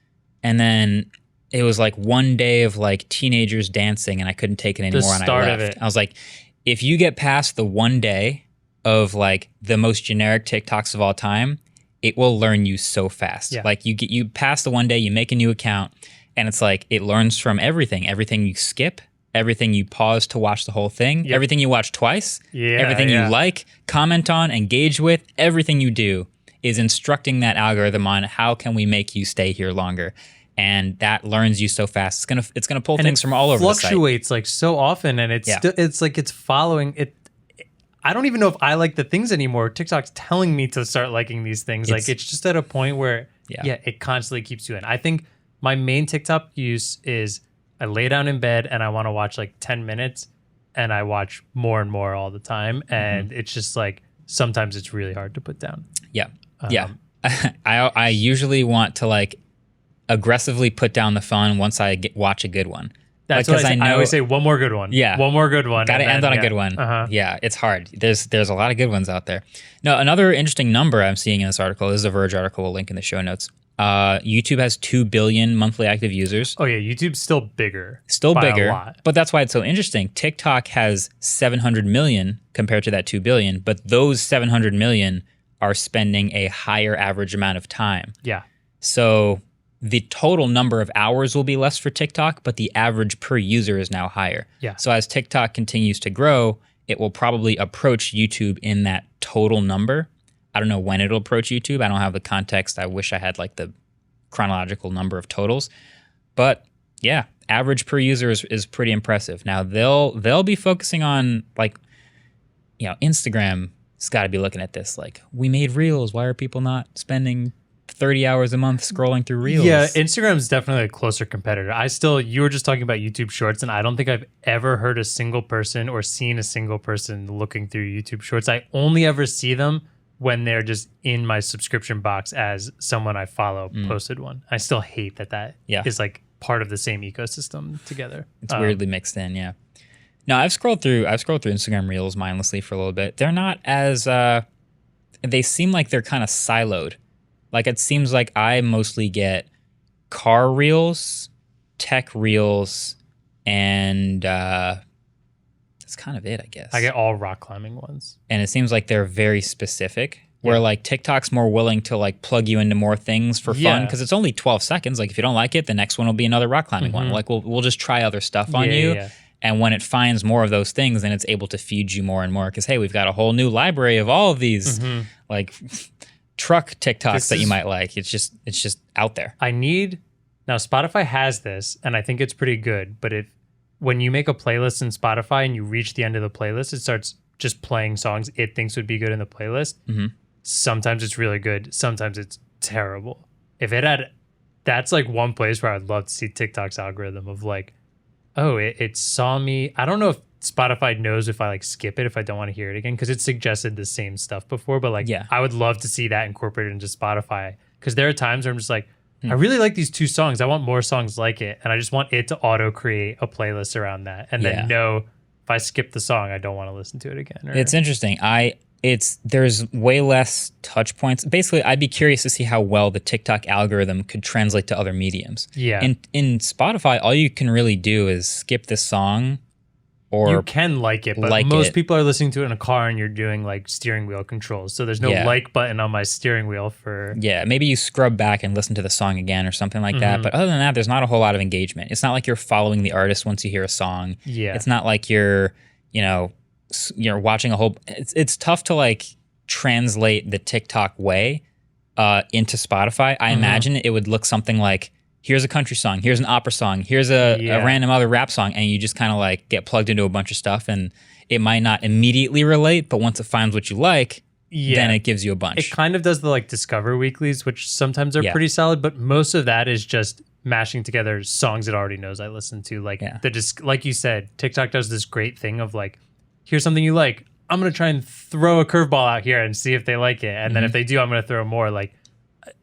and then it was like one day of like teenagers dancing, and I couldn't take it anymore, and I left. I was like, if you get past the one day of like the most generic TikToks of all time, it will learn you so fast. Like you pass the one day, you make a new account, and it's like it learns from everything you skip, everything you pause to watch the whole thing, everything you watch twice, everything you like, comment on, engage with, everything you do is instructing that algorithm on how can we make you stay here longer. And that learns you so fast. It's gonna pull things from all over the site. Fluctuates like so often, and it's like it's following it. I don't even know if I like the things anymore. TikTok's telling me to start liking these things. It's just at a point where, it constantly keeps you in. I think my main TikTok use is I lay down in bed and I want to watch like 10 minutes and I watch more and more all the time. And it's just like, sometimes it's really hard to put down. Yeah. I usually want to like aggressively put down the phone once I watch a good one. That's what I always say, one more good one. Yeah. One more good one. Got to end on a good one. Yeah, it's hard. There's a lot of good ones out there. No, another interesting number I'm seeing in this article, this is a Verge article, we'll link in the show notes. YouTube has 2 billion monthly active users. Oh yeah, YouTube's still bigger. A lot. But that's why it's so interesting. TikTok has 700 million compared to that 2 billion, but those 700 million are spending a higher average amount of time. Yeah. So the total number of hours will be less for TikTok, but the average per user is now higher. Yeah. So as TikTok continues to grow, it will probably approach YouTube in that total number. I don't know when it'll approach YouTube. I don't have the context. I wish I had like the chronological number of totals. But yeah, average per user is pretty impressive. Now they'll be focusing on like, Instagram has got to be looking at this like, we made Reels. Why are people not spending 30 hours a month scrolling through Reels? Yeah, Instagram's definitely a closer competitor. You were just talking about YouTube Shorts, and I don't think I've ever heard a single person or seen a single person looking through YouTube Shorts. I only ever see them when they're just in my subscription box as someone I follow posted one. I still hate that is like part of the same ecosystem together. It's weirdly mixed in, yeah. No, I've scrolled through Instagram Reels mindlessly for a little bit. They're not as they seem like they're kind of siloed. Like it seems like I mostly get car reels, tech reels, and that's kind of it, I guess. I get all rock climbing ones. And it seems like they're very specific, where like TikTok's more willing to like plug you into more things for fun because it's only 12 seconds. Like if you don't like it, the next one will be another rock climbing one. Like we'll just try other stuff on you. Yeah. And when it finds more of those things, then it's able to feed you more and more because, hey, we've got a whole new library of all of these like truck TikToks that you might like. It's just out there. Now Spotify has this, and I think it's pretty good. But when you make a playlist in Spotify and you reach the end of the playlist, it starts just playing songs it thinks would be good in the playlist. Sometimes it's really good. Sometimes it's terrible. That's like one place where I'd love to see TikTok's algorithm of like, oh, it saw me. I don't know if Spotify knows if I like skip it if I don't want to hear it again because it suggested the same stuff before, but like I would love to see that incorporated into Spotify because there are times where I'm just like, I really like these 2 songs. I want more songs like it, and I just want it to auto create a playlist around that, and then know if I skip the song, I don't want to listen to it again. It's interesting. There's way less touch points. Basically, I'd be curious to see how well the TikTok algorithm could translate to other mediums. Yeah. In Spotify, all you can really do is skip the song. Or you can like it, but most people are listening to it in a car and you're doing like steering wheel controls. So there's no like button on my steering wheel for... Yeah, maybe you scrub back and listen to the song again or something like that. But other than that, there's not a whole lot of engagement. It's not like you're following the artist once you hear a song. Yeah. It's not like you're watching a whole... It's tough to like translate the TikTok way into Spotify. I imagine it would look something like... Here's a country song, here's an opera song, here's a random other rap song, and you just kind of like get plugged into a bunch of stuff, and it might not immediately relate, but once it finds what you like, then it gives you a bunch. It kind of does the like Discover Weeklies, which sometimes are pretty solid, but most of that is just mashing together songs it already knows I listen to. Like like you said, TikTok does this great thing of like, here's something you like, I'm gonna try and throw a curveball out here and see if they like it, and then if they do, I'm gonna throw more. Like,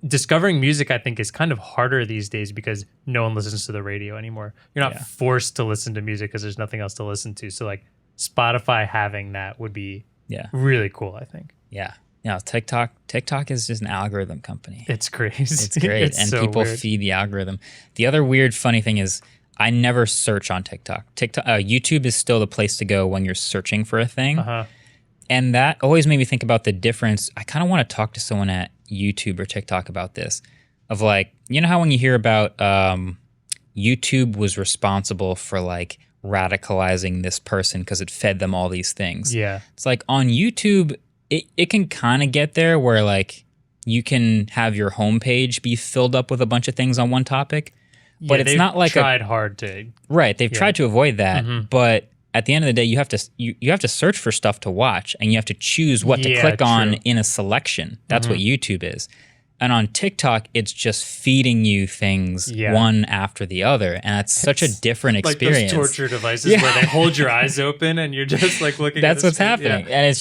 discovering music, I think, is kind of harder these days because no one listens to the radio anymore. You're not forced to listen to music because there's nothing else to listen to. So like Spotify having that would be really cool, I think. Yeah. TikTok is just an algorithm company. It's crazy. It's great. And so people feed the algorithm. The other weird, funny thing is I never search on TikTok. YouTube is still the place to go when you're searching for a thing. And that always made me think about the difference. I kind of want to talk to someone at YouTube or TikTok about this, of like, you know how when you hear about YouTube was responsible for like radicalizing this person because it fed them all these things. Yeah. It's like on YouTube, it can kind of get there where like you can have your homepage be filled up with a bunch of things on one topic, but it's not like tried hard to. Right. They've tried to avoid that, but at the end of the day, you have to search for stuff to watch, and you have to choose what to click on in a selection. That's what YouTube is. And on TikTok, it's just feeding you things one after the other, and that's such a different experience. Like those torture devices where they hold your eyes open and you're just like looking. That's at what's happening, and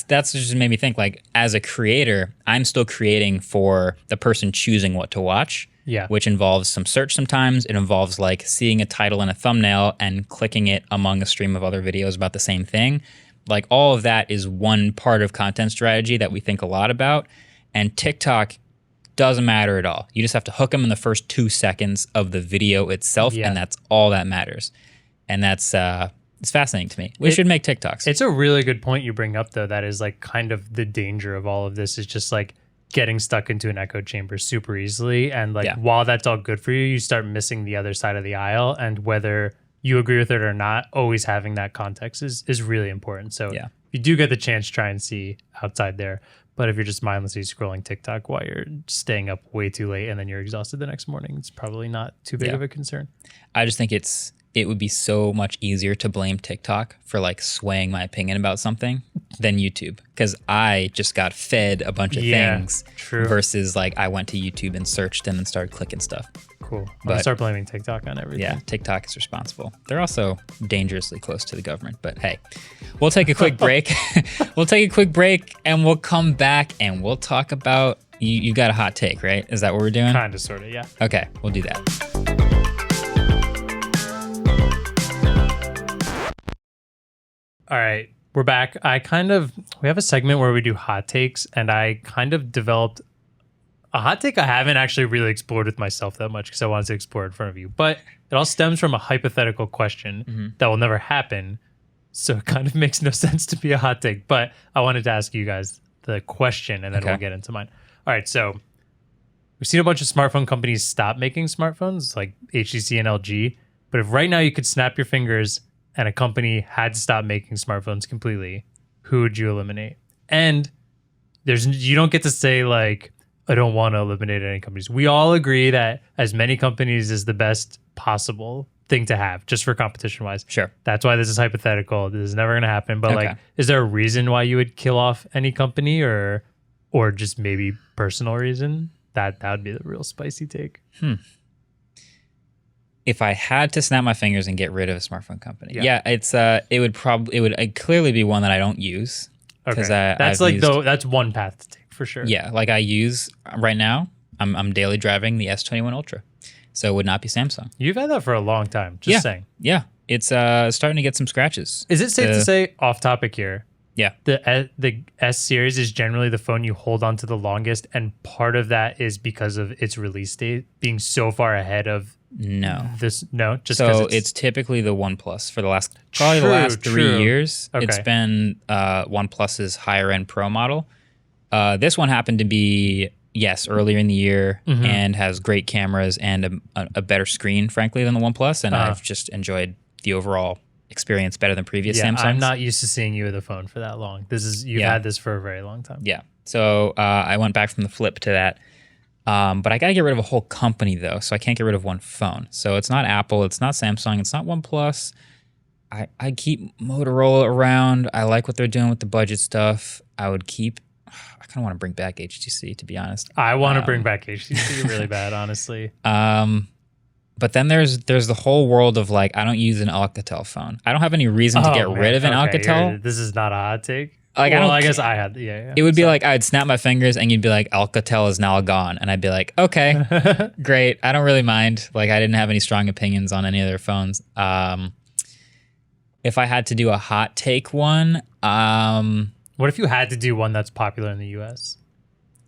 that's just made me think. Like, as a creator, I'm still creating for the person choosing what to watch. Yeah, which involves some search sometimes. It involves like seeing a title and a thumbnail and clicking it among a stream of other videos about the same thing. Like, all of that is one part of content strategy that we think a lot about, and TikTok doesn't matter at all. You just have to hook them in the first 2 seconds of the video itself, and that's all that matters. And that's it's fascinating to me. We should make TikToks. It's a really good point you bring up, though. That is like kind of the danger of all of this is just like getting stuck into an echo chamber super easily. And like while that's all good for you, you start missing the other side of the aisle. And whether you agree with it or not, always having that context is really important. So if you do get the chance, try and see outside there. But if you're just mindlessly scrolling TikTok while you're staying up way too late and then you're exhausted the next morning, it's probably not too big of a concern. I just think it would be so much easier to blame TikTok for like swaying my opinion about something than YouTube, because I just got fed a bunch of things versus like I went to YouTube and searched and then started clicking stuff. Cool. I'm gonna start blaming TikTok on everything. Yeah, TikTok is responsible. They're also dangerously close to the government. But hey, we'll take a quick break. We'll take a quick break and we'll come back and we'll talk about, you got a hot take, right? Is that what we're doing? Kind of, sort of, yeah. Okay, we'll do that. All right, we're back. We have a segment where we do hot takes, and I kind of developed a hot take I haven't actually really explored with myself that much because I wanted to explore it in front of you. But it all stems from a hypothetical question that will never happen. So it kind of makes no sense to be a hot take. But I wanted to ask you guys the question, and then we'll get into mine. All right, so we've seen a bunch of smartphone companies stop making smartphones, like HTC and LG. But if right now you could snap your fingers and a company had to stop making smartphones completely, who would you eliminate? And you don't get to say like, I don't want to eliminate any companies. We all agree that as many companies is the best possible thing to have, just for competition wise. Sure. That's why this is hypothetical. This is never going to happen. But like, is there a reason why you would kill off any company, or just maybe personal reason? That would be the real spicy take. If I had to snap my fingers and get rid of a smartphone company, it would clearly be one that I don't use. Okay, that's one path to take for sure. Yeah, like I use right now. I'm daily driving the S21 Ultra, so it would not be Samsung. You've had that for a long time. Just saying. Yeah, it's starting to get some scratches. Is it safe to say, off topic here? Yeah, the S series is generally the phone you hold on to the longest, and part of that is because of its release date being so far ahead of. Just so it's typically the OnePlus for the last 3 years. Okay. It's been OnePlus's higher end Pro model. This one happened to be earlier in the year and has great cameras and a better screen, frankly, than the OnePlus. And I've just enjoyed the overall experience better than previous Samsungs. I'm not used to seeing you with a phone for that long. You've had this for a very long time. Yeah. So I went back from the Flip to that. But I got to get rid of a whole company, though, so I can't get rid of one phone. So it's not Apple, it's not Samsung, it's not OnePlus. I keep Motorola around. I like what they're doing with the budget stuff. I kind of want to bring back HTC, to be honest. I want to bring back HTC really bad, honestly. But then there's the whole world of like, I don't use an Alcatel phone. I don't have any reason to get rid of an Alcatel. This is not a hot take. Like, I guess I had, It would be like I'd snap my fingers and you'd be like, Alcatel is now gone, and I'd be like, okay, great. I don't really mind. Like, I didn't have any strong opinions on any of their phones. If I had to do a hot take one, what if you had to do one that's popular in the U.S.?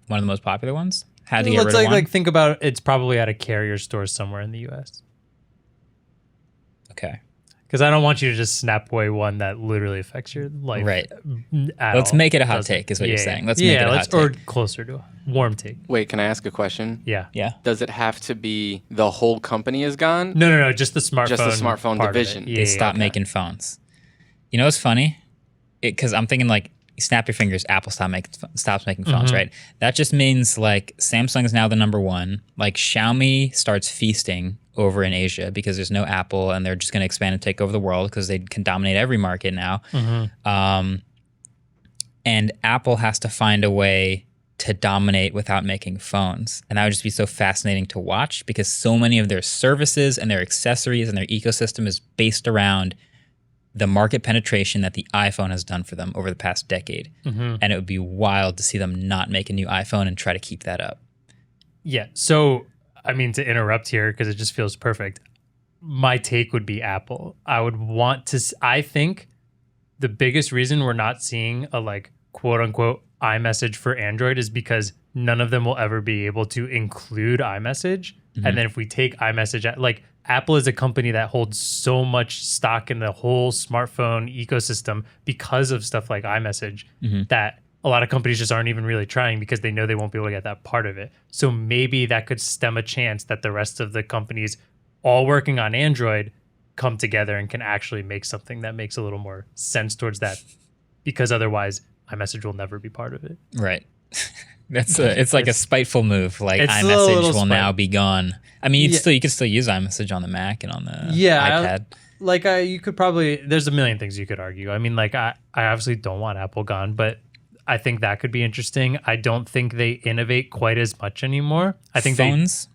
One of the most popular ones. Had to get rid of one. Like think about it. It's probably at a carrier store somewhere in the U.S. Okay. Because I don't want you to just snap away one that literally affects your life. Right. Let's make it a hot take, is what you're saying. Let's make it a hot take. Or closer to a warm take. Wait, can I ask a question? Yeah. Does it have to be the whole company is gone? No. Just the smartphone. Just the smartphone division. They stopped making phones. You know what's funny? Because I'm thinking like, snap your fingers, Apple stops making phones, right? That just means like Samsung is now the number one. Like Xiaomi starts feasting over in Asia because there's no Apple, and they're just going to expand and take over the world because they can dominate every market now. And Apple has to find a way to dominate without making phones. And that would just be so fascinating to watch because so many of their services and their accessories and their ecosystem is based around the market penetration that the iPhone has done for them over the past decade. And it would be wild to see them not make a new iPhone and try to keep that up. Yeah. So, I mean, to interrupt here because it just feels perfect. My take would be Apple. I think the biggest reason we're not seeing a like quote unquote iMessage for Android is because none of them will ever be able to include iMessage. And then if we take iMessage, like Apple is a company that holds so much stock in the whole smartphone ecosystem because of stuff like iMessage that a lot of companies just aren't even really trying because they know they won't be able to get that part of it. So maybe that could stem a chance that the rest of the companies all working on Android come together and can actually make something that makes a little more sense towards that, because otherwise iMessage will never be part of it. Right. It's like a spiteful move. Like iMessage will now be gone. I mean, you can still use iMessage on the Mac and on the iPad. You could probably, there's a million things you could argue. I mean, like I obviously don't want Apple gone, but I think that could be interesting. I don't think they innovate quite as much anymore. I think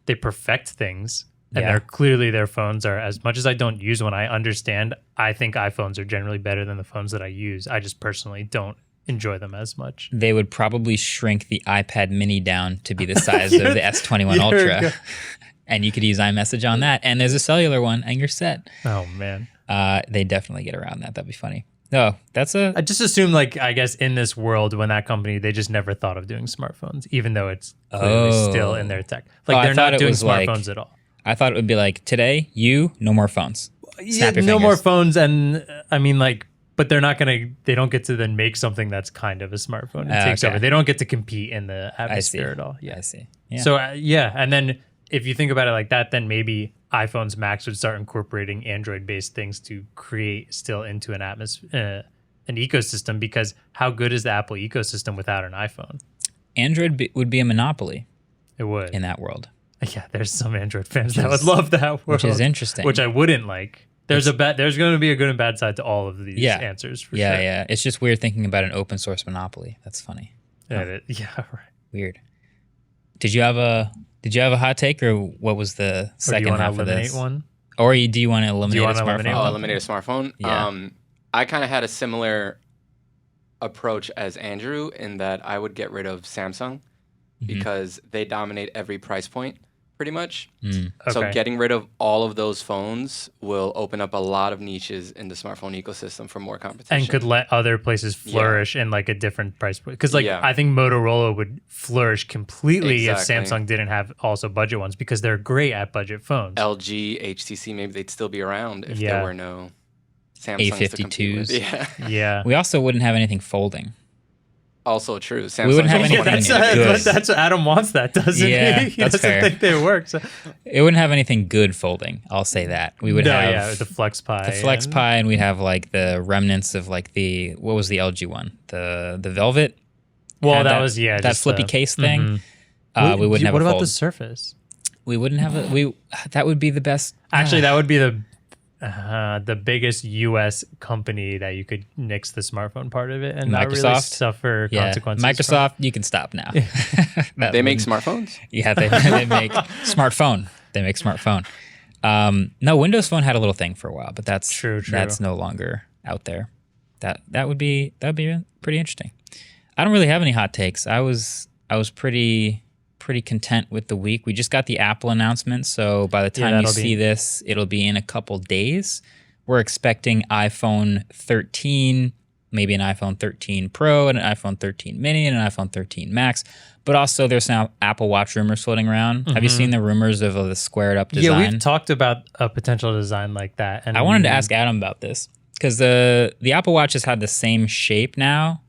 they perfect things. And their phones are, as much as I don't use one, I understand. I think iPhones are generally better than the phones that I use. I just personally don't enjoy them as much. They would probably shrink the iPad mini down to be the size of the S21 Ultra. And you could use iMessage on that. And there's a cellular one, and you're set. Oh, man. They definitely get around that. That'd be funny. No, I just assume, like, I guess in this world, when that company, they just never thought of doing smartphones, even though it's clearly still in their tech. Like, they're not doing smartphones at all. I thought it would be like, today, no more phones. Snap your fingers. More phones. And I mean, like, but they don't get to then make something that's kind of a smartphone. It takes over. They don't get to compete in the atmosphere at all. Yeah. I see. Yeah. So, and then if you think about it like that, then maybe iPhones Max would start incorporating Android-based things to create still into an atmosphere, an ecosystem, because how good is the Apple ecosystem without an iPhone? Android would be a monopoly. It would. In that world. Yeah, there's some Android fans that would love that world. Which is interesting. Which I wouldn't like. There's going to be a good and bad side to all of these answers, for sure. Yeah. It's just weird thinking about an open source monopoly. That's funny. Right. Weird. Did you have a hot take, or what was the second half of this? One? Or do you want to eliminate a smartphone? Eliminate a smartphone? Yeah. I kind of had a similar approach as Andrew in that I would get rid of Samsung because they dominate every price point pretty much. So getting rid of all of those phones will open up a lot of niches in the smartphone ecosystem for more competition. And could let other places flourish in like a different price point. Because I think Motorola would flourish completely if Samsung didn't have also budget ones, because they're great at budget phones. LG, HTC, maybe they'd still be around if there were no Samsungs A52s. to compete with. Yeah. We also wouldn't have anything folding. Also true. Samsung we wouldn't have anything good. That's what Adam wants, that, doesn't he? He doesn't think they work. So. It wouldn't have anything good folding. I'll say that. We would have the Flex Pi. And we'd have like the remnants of like what was the LG one? The Velvet? Well, that was that flippy case thing. We wouldn't have. What a about fold. the Surface? We wouldn't have that would be the best. Actually, that would be the biggest U.S. company that you could nix the smartphone part of it and not really suffer consequences. Microsoft, you can stop now. They make smartphones? Yeah, they make smartphone. They make smartphone. No, Windows Phone had a little thing for a while, but that's true. That's no longer out there. That would be pretty interesting. I don't really have any hot takes. I was pretty content with the week. We just got the Apple announcement, so by the time you see this, it'll be in a couple days. We're expecting iPhone 13, maybe an iPhone 13 Pro, and an iPhone 13 Mini, and an iPhone 13 Max. But also, there's now Apple Watch rumors floating around. Have you seen the rumors of the squared up design? Yeah, we've talked about a potential design like that. And I wanted to ask Adam about this, because the Apple Watch has had the same shape now.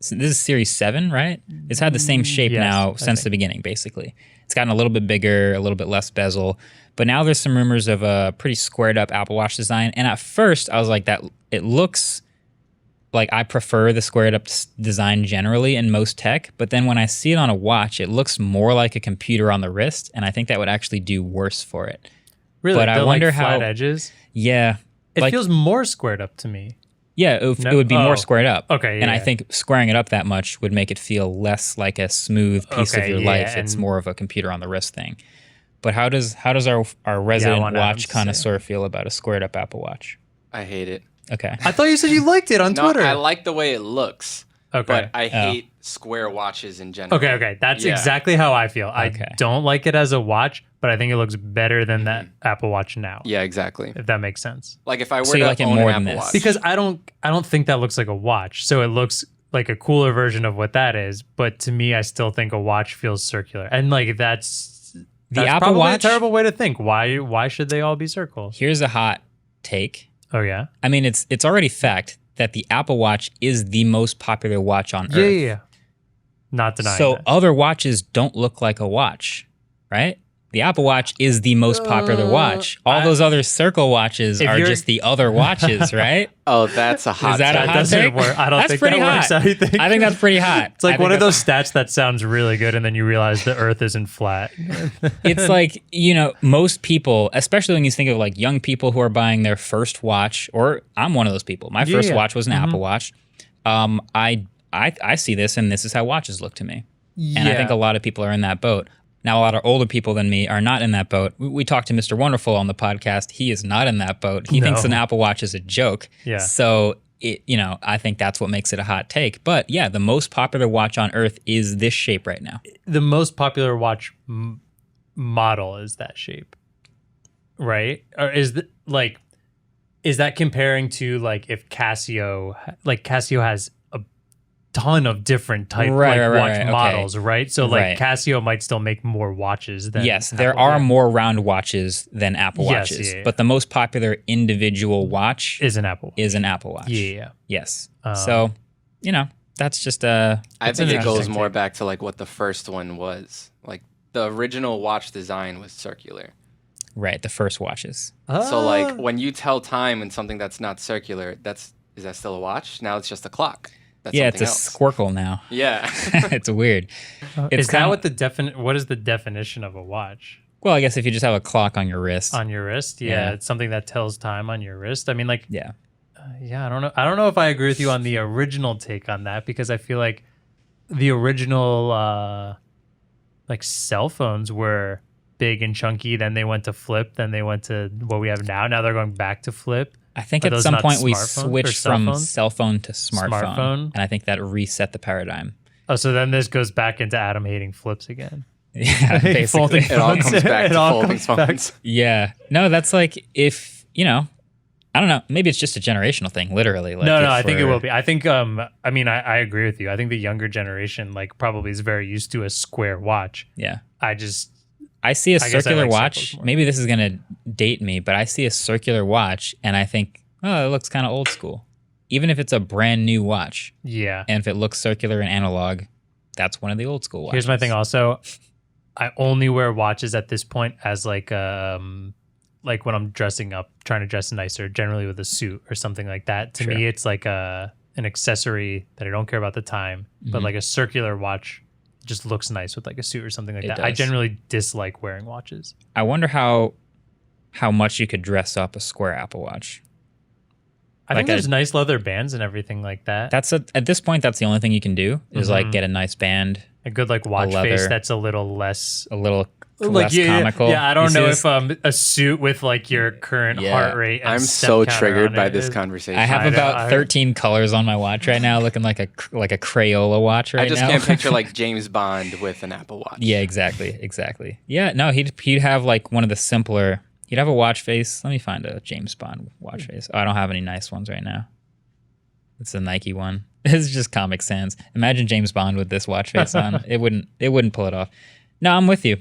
This is Series 7, right? It's had the same shape now since the beginning, basically. It's gotten a little bit bigger, a little bit less bezel. But now there's some rumors of a pretty squared up Apple Watch design. And at first, I was like, that it looks like I prefer the squared up design generally in most tech. But then when I see it on a watch, it looks more like a computer on the wrist. And I think that would actually do worse for it. Really? But I wonder like how flat edges. Yeah, it feels more squared up to me. Yeah, it would be more squared up. Okay, and I think squaring it up that much would make it feel less like a smooth piece of your life. It's more of a computer on the wrist thing. But how does our resident watch connoisseur feel about a squared up Apple Watch? I hate it. Okay. I thought you said you liked it on Twitter. I like the way it looks. Okay. But I hate square watches in general. Okay. That's exactly how I feel. I don't like it as a watch, but I think it looks better than that Apple Watch now. Yeah, exactly. If that makes sense. Like if I were to own an Apple Watch. Because I don't think that looks like a watch. So it looks like a cooler version of what that is. But to me, I still think a watch feels circular. And like that's Apple probably Watch, a terrible way to think. Why should they all be circle? Here's a hot take. Oh yeah? I mean, it's already fact that the Apple Watch is the most popular watch on Earth. Yeah. Not denying So that. other watches don't look like a watch, right? The Apple Watch is the most popular watch. All those other circle watches are just the other watches, right? Oh, that's a hot take. Is that a hot take? I don't think that works. How do you think? I think that's pretty hot. It's like one of those stats that sounds really good, and then you realize the Earth isn't flat. It's like, most people, especially when you think of like young people who are buying their first watch, or I'm one of those people. My first watch was an Apple Watch. I see this, and this is how watches look to me. And I think a lot of people are in that boat. Now, a lot of older people than me are not in that boat. We talked to Mr. Wonderful on the podcast. He is not in that boat. He thinks an Apple Watch is a joke. Yeah. So, I think that's what makes it a hot take. But yeah, the most popular watch on Earth is this shape right now. The most popular watch model is that shape, right? Or is that comparing to like if Casio has ton of different type watch models, right? So like Casio might still make more watches than there are more round watches than Apple Watches, but the most popular individual watch is an Apple Watch. Yeah. Yes. So, that's just I think it goes more back to like what the first one was. Like the original watch design was circular. Right, the first watches. So like when you tell time in something that's not circular, is that still a watch? Now it's just a clock. That's it's a else. squircle now. Yeah. It's weird. Is that what what is the definition of a watch? Well, I guess if you just have a clock on your wrist. On your wrist? Yeah. It's something that tells time on your wrist. I mean, like, yeah. I don't know. I don't know if I agree with you on the original take on that, because I feel like the original, like cell phones were big and chunky. Then they went to flip. Then they went to what we have now. Now they're going back to flip. I think at some point we switched from cell phone to smartphone, and I think that reset the paradigm. Oh, so then this goes back into Adam hating flips again. Yeah, basically. It all comes back to folding phones. Yeah. No, that's like if, I don't know, maybe it's just a generational thing, literally. Like no, I think it will be. I think, I agree with you. I think the younger generation, like, probably is very used to a square watch. Yeah. I see a circular watch. Maybe this is going to date me, but I see a circular watch and I think, oh, it looks kind of old school. Even if it's a brand new watch. Yeah. And if it looks circular and analog, that's one of the old school watches. Here's my thing also. I only wear watches at this point as like when I'm dressing up, trying to dress nicer, generally with a suit or something like that. To me, it's like an accessory that I don't care about the time, but like a circular watch just looks nice with like a suit or something like that. I generally dislike wearing watches. I wonder how much you could dress up a square Apple Watch. I think there's nice leather bands and everything like that. At this point, that's the only thing you can do is like get a nice band. A good like watch face that's a little less comical. Yeah, I don't know if a suit with like your current heart rate. And I'm so triggered by this conversation. I have about 13 colors on my watch right now, looking like a Crayola watch right now. I just can't picture like James Bond with an Apple Watch. Yeah, exactly. Yeah, no, he'd have like one of the simpler. He'd have a watch face. Let me find a James Bond watch face. Oh, I don't have any nice ones right now. It's a Nike one. It's just Comic Sans. Imagine James Bond with this watch face on. It wouldn't pull it off. No, I'm with you.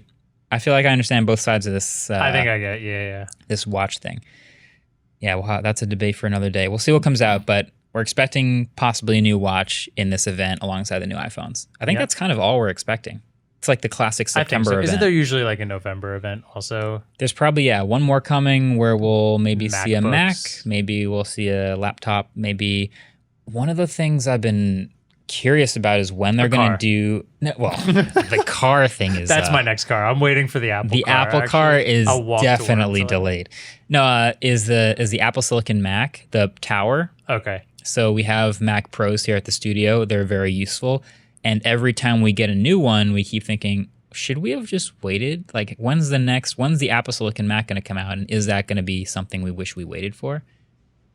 I feel like I understand both sides of this. I think I get, yeah. This watch thing. Yeah, well, that's a debate for another day. We'll see what comes out, but we're expecting possibly a new watch in this event alongside the new iPhones. I think that's kind of all we're expecting. It's like the classic September event. Isn't there usually like a November event also? There's probably, one more coming where we'll maybe see a Mac, maybe we'll see a laptop, maybe one of the things I've been curious about is when they're going to do. Well, the car thing is. That's my next car. I'm waiting for the Apple car. The Apple car is definitely delayed. No, is the Apple Silicon Mac, the tower. Okay. So we have Mac Pros here at the studio. They're very useful. And every time we get a new one, we keep thinking, should we have just waited? Like, when's the Apple Silicon Mac going to come out? And is that going to be something we wish we waited for?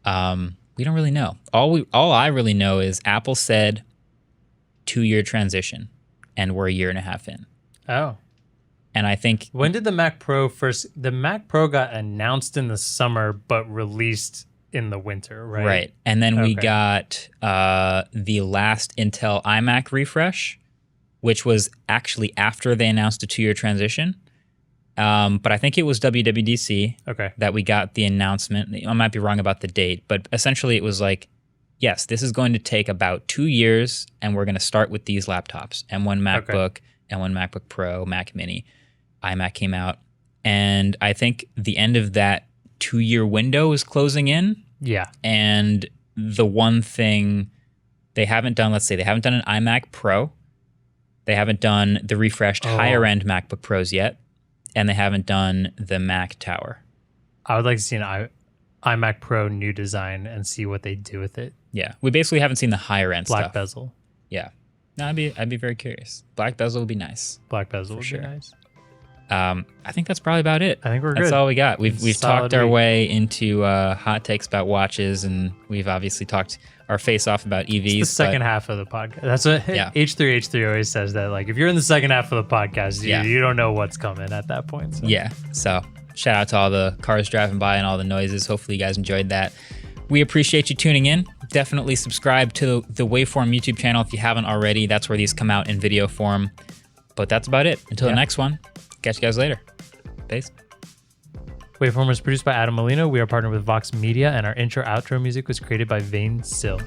We don't really know. All I really know is Apple said 2-year transition, and we're 1.5 years in. Oh. And I think... When did the Mac Pro first... The Mac Pro got announced in the summer, but released in the winter, right? Right. And then we got the last Intel iMac refresh, which was actually after they announced a 2-year transition. But I think it was WWDC that we got the announcement. I might be wrong about the date, but essentially it was like, yes, this is going to take about 2 years, and we're going to start with these laptops. M1 MacBook, M1 MacBook Pro, Mac Mini, iMac came out. And I think the end of that 2-year window is closing in. Yeah. And the one thing they haven't done, let's say they haven't done an iMac Pro. They haven't done the refreshed higher end MacBook Pros yet. And they haven't done the Mac Tower. I would like to see an iMac Pro new design and see what they do with it. Yeah. We basically haven't seen the higher end stuff. Black bezel. Yeah. No, I'd be very curious. Black bezel would be nice. Black bezel would be nice. I think that's probably about it. I think we're good. That's all we got. We've talked our way into hot takes about watches, and we've obviously talked our face off about EVs. It's the second half of the podcast. That's what H3 always says, that like if you're in the second half of the podcast, you don't know what's coming at that point. So. Yeah. So shout out to all the cars driving by and all the noises. Hopefully you guys enjoyed that. We appreciate you tuning in. Definitely subscribe to the Waveform YouTube channel if you haven't already. That's where these come out in video form. But that's about it. Until the next one. Catch you guys later. Peace. Waveform was produced by Adam Molino. We are partnered with Vox Media, and our intro-outro music was created by Vane Sill.